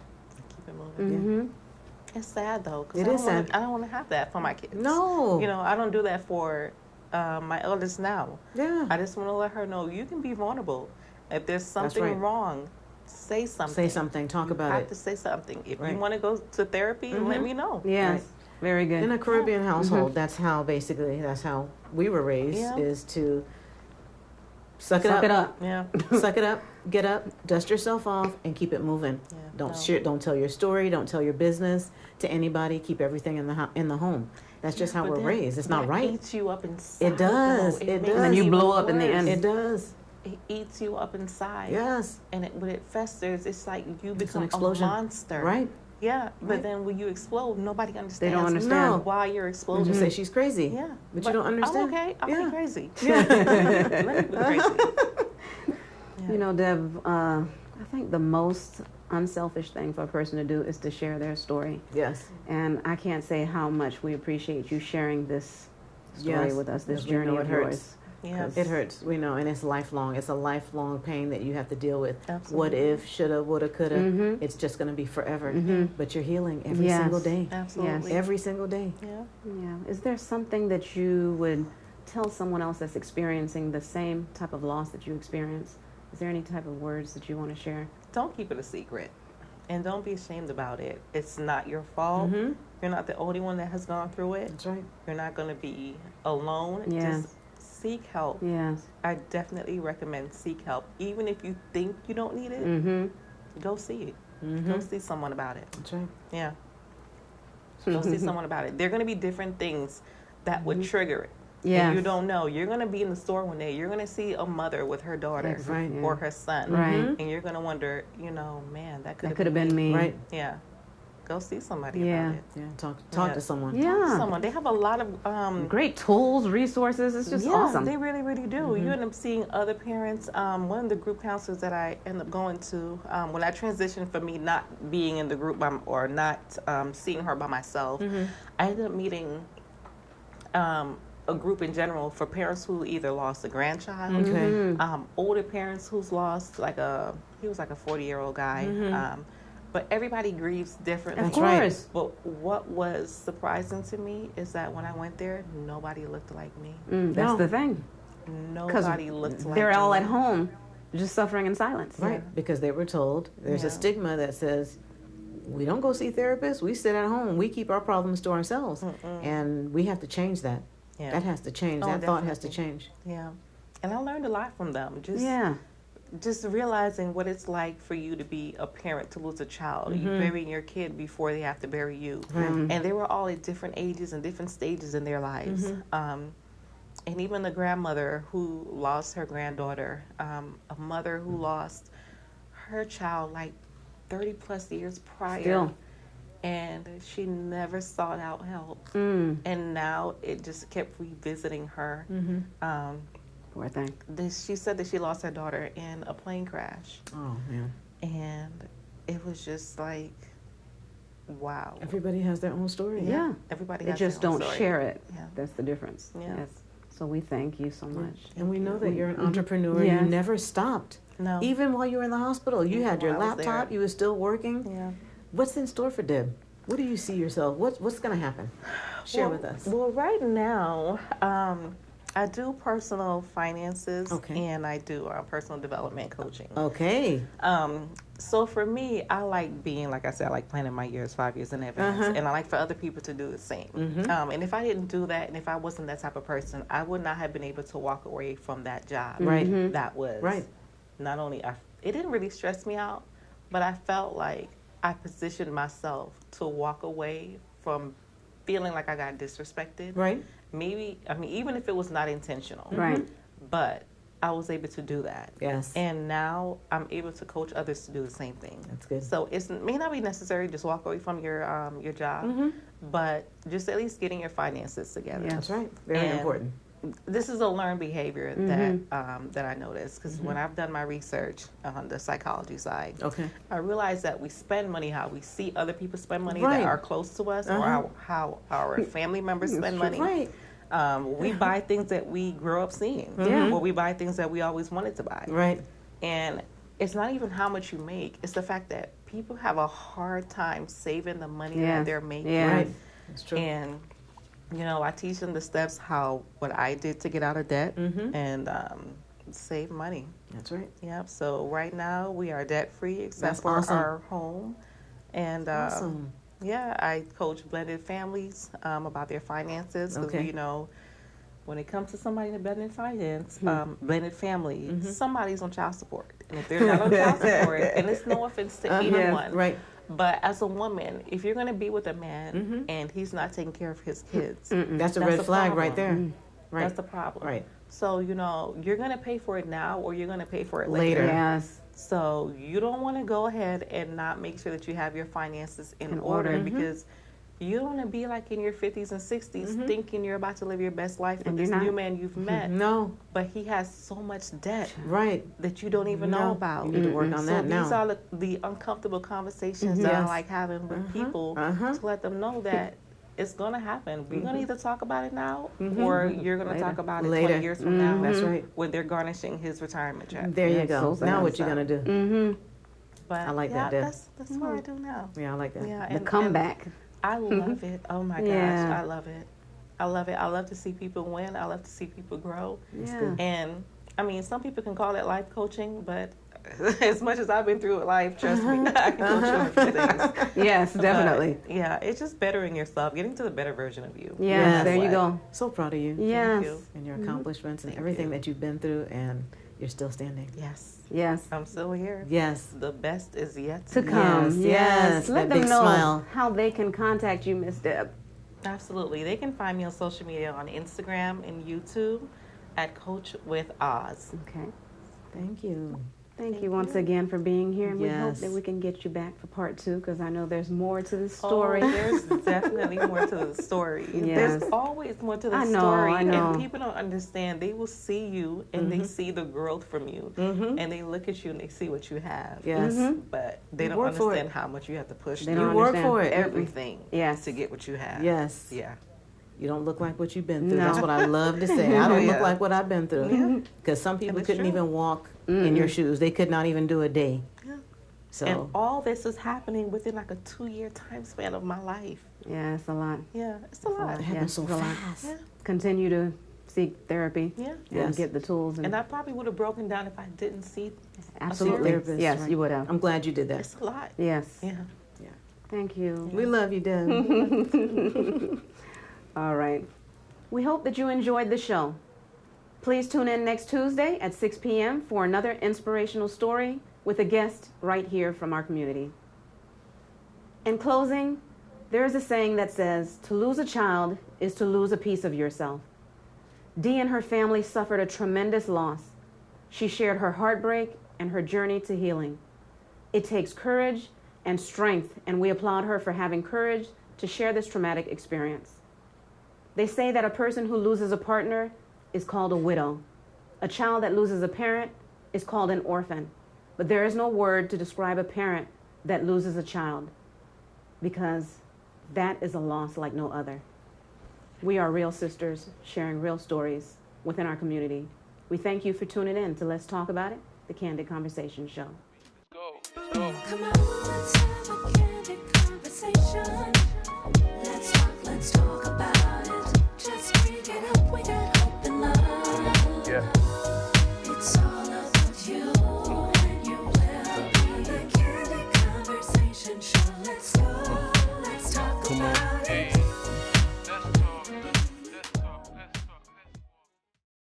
Keep it moving. Mm-hmm. It's sad though, because It is sad. I don't want to have that for my kids. No. You know, I don't do that for my eldest now. Yeah. I just want to let her know you can be vulnerable. If there's something right. wrong, say something. Say something. Talk You about have it. to say something. If Right. you want to go to therapy, let me know. Yes. Right. Very good. In a Caribbean household, that's how we were raised, Yeah. is to suck Suck it up. Yeah. Suck it up, get up, dust yourself off, and keep it moving. Yeah, Don't no. share, don't tell your story, don't tell your business to anybody. Keep everything in the home. That's just how But we're then raised. It's not that right. eats you up inside. It does. though. It makes does. And then you it blow even up in the worse. end. It does. It eats you up inside. Yes. And when it festers, it's like you an become a explosion. monster. Right. Yeah. But Right. then when you explode, nobody understands. They don't No. understand. why you're You exploding. just say she's crazy. Yeah. But you don't understand. I'm okay. I'm Yeah. crazy. Yeah. Let me be crazy. Yeah. You know, Deb, I think the most unselfish thing for a person to do is to share their story. Yes. And I can't say how much we appreciate you sharing this story Yes. with us, this Because we know journey it of hurts. yours. Yeah. It hurts, we know, and it's lifelong. It's a lifelong pain that you have to deal with. Absolutely. What if, shoulda, woulda, coulda. Mhm. It's just going to be forever. Mhm. But you're healing every Yes. single day. Absolutely. Every single day. Yeah. Yeah. Is there something that you would tell someone else that's experiencing the same type of loss that you experience? Is there any type of words that you want to share? Don't keep it a secret. And don't be ashamed about it. It's not your fault. Mm-hmm. You're not the only one that has gone through it. That's right. You're not going to be alone. Yes. Just seek help. Yes. I definitely recommend seek help. Even if you think you don't need it, Mm-hmm. go see it. Mm-hmm. Go see someone about it. That's right. Yeah. Go see someone about it. There are going to be different things that would trigger it. Yes. And you don't know. You're going to be in the store one day. You're going to see a mother with her daughter That's right, or her son. Right. And you're going to wonder, man, that That could have been me. Right. Yeah. Go see somebody Yeah. about it. Yeah. Talk Yeah. to someone. Yeah. Someone. They have a lot of Great tools, resources. It's just yeah, awesome. they really, really do. You end up seeing other parents. One of the group counselors that I end up going to, when I transitioned from me not being in the group or not seeing her by myself, I ended up meeting a group in general for parents who either lost a grandchild, Okay. older parents who's lost he was like a 40-year-old guy. But everybody grieves differently. Of That's right. course. But what was surprising to me is that when I went there, nobody looked like me. That's No. the thing. Nobody looked like They're all me. at home, just suffering in silence. Right. Because they were told there's a Yeah. stigma that says we don't go see therapists. We sit at home. We keep our problems to ourselves, and we have to change that. Yeah. That has to change. Oh, That thought has to definitely. change. Yeah. And I learned a lot from them. Just realizing what it's like for you to be a parent, to lose a child. You burying your kid before they have to bury you. And they were all at different ages and different stages in their lives. And even the grandmother who lost her granddaughter, a mother who lost her child like 30 plus years prior. Still. And she never sought out help. And now it just kept revisiting her. Poor thing. She said that she lost her daughter in a plane crash. Oh man. And it was just like, wow. Everybody has their own story. Yeah. Everybody They has just their own don't story. share it. Yeah. That's the difference. Yeah. Yes. So we thank you so much. And we know that you're an entrepreneur. Yes. You never stopped. No. Even while you were in the hospital, you Even had your while I was laptop. there. You were still working. Yeah. What's in store for Deb? What do you see yourself? What's going to happen? Share Well- with us. Well, right now, I do personal finances Okay. and I do personal development coaching. Okay. So for me, I like being, like I said, I like planning my years 5 years in advance, and I like for other people to do the same. And if I didn't do that, and if I wasn't that type of person, I would not have been able to walk away from that job. Right. That was Right. not only it didn't really stress me out, but I felt like I positioned myself to walk away from feeling like I got disrespected. Right. Maybe, I mean, even if it was not intentional. Right. But I was able to do that. Yes. And now I'm able to coach others to do the same thing. That's good. So it may not be necessary to just walk away from your job, but just at least getting your finances together. Yeah. That's right. Very And important. This is a learned behavior that I noticed because when I've done my research on the psychology side, Okay. I realized that we spend money how we see other people spend money Right. that are close to us, or how our family members spend money. Right. We buy things that we grew up seeing, or we buy things that we always wanted to buy. Right. And it's not even how much you make; it's the fact that people have a hard time saving the money Yes. that they're making. Yes. Right. That's true. And I teach them the steps what I did to get out of debt and save money. That's right. Yep. So right now we are debt free except That's for awesome. our home. And Awesome. yeah, I coach blended families about their finances because Okay. when it comes to somebody in a blended blended family, somebody's on child support. And if they're not on child support, and it's no offense to anyone, Right. but as a woman, if you're going to be with a man and he's not taking care of his kids, That's a That's red the flag right problem. there. Right. that's the problem. Right. So, you're going to pay for it now or you're going to pay for it later. Later. Yes. So you don't want to go ahead and not make sure that you have your finances in In order order. because you don't want to be like in your 50s and 60s thinking you're about to live your best life with And this you're new not. man you've met, No. but he has so much debt Right. that you don't even No. know about. You need to work on So that these now. are the uncomfortable conversations that I Yes. like having with people to let them know that it's going to happen. We're going to either talk about it now or you're going to Later. talk about it Later. 20 years from now. That's right. When they're garnishing his retirement check. There you Yes, go. so Now sad. what you gonna do? Mm-hmm. But I like that, yeah, Deb. that's what I do now. Yeah, I like that. Yeah, The comeback. I love it. Oh my gosh, Yeah. I love it. I love it. I love to see people win. I love to see people grow. Yeah. good. And I mean, some people can call it life coaching, but as much as I've been through with life, trust me, I can coach you on a few things. Yes, definitely. But, yeah, it's just bettering yourself, getting to the better version of you. Yes, Yes. there you go. So proud of you. Yes. you. And your accomplishments and Thank everything you. that you've been through, and you're still standing. Yes, Yes. I'm still here. Yes. The best is yet To to come. Yes, Yes. yes, Let that them big know smile. how they can contact you, Miss Deb. Absolutely. They can find me on social media on Instagram and YouTube at Coach with Oz. Okay. Thank you. Thank you once again for being here, and we hope Yes. that we can get you back for part 2, because I know there's more to the story. Oh, there's definitely more to the story. Yes. There's always more to the I know, story. I know. And people don't understand. They will see you and they see the growth from you. And they look at you and they see what you have. Yes. But they You don't work for understand how much you have to push They through don't You work understand. for it. everything Yes. to get what you have. Yes. Yeah. You don't look like what you've been through. No. That's what I love to say. I don't look Yeah. like what I've been through. Because some people it's couldn't true. even walk in your shoes. They could not even do a day. Yeah. So And all this is happening within like a 2-year time span of my life. Yeah, it's a lot. Yeah, it's a lot. it happened Yes, so it's a lot. fast. Yeah. Continue to seek therapy Yeah. and Yes. get the tools. And I probably would have broken down if I didn't see. Absolutely. therapist, Yes, right. you would have. I'm glad you did that. It's a lot. Yes. Yeah. Thank you. We love you, Deb. All right. We hope that you enjoyed the show. Please tune in next Tuesday at 6 p.m. for another inspirational story with a guest right here from our community. In closing, there is a saying that says, to lose a child is to lose a piece of yourself. Dee and her family suffered a tremendous loss. She shared her heartbreak and her journey to healing. It takes courage and strength, and we applaud her for having courage to share this traumatic experience. They say that a person who loses a partner is called a widow. A child that loses a parent is called an orphan. But there is no word to describe a parent that loses a child, because that is a loss like no other. We are real sisters sharing real stories within our community. We thank you for tuning in to Let's Talk About It, the Candid Conversation Show. Let's go. Let's go. Come on, let's have a candid conversation. Let's talk about it. Just bring it up, we got hope and love. Yeah.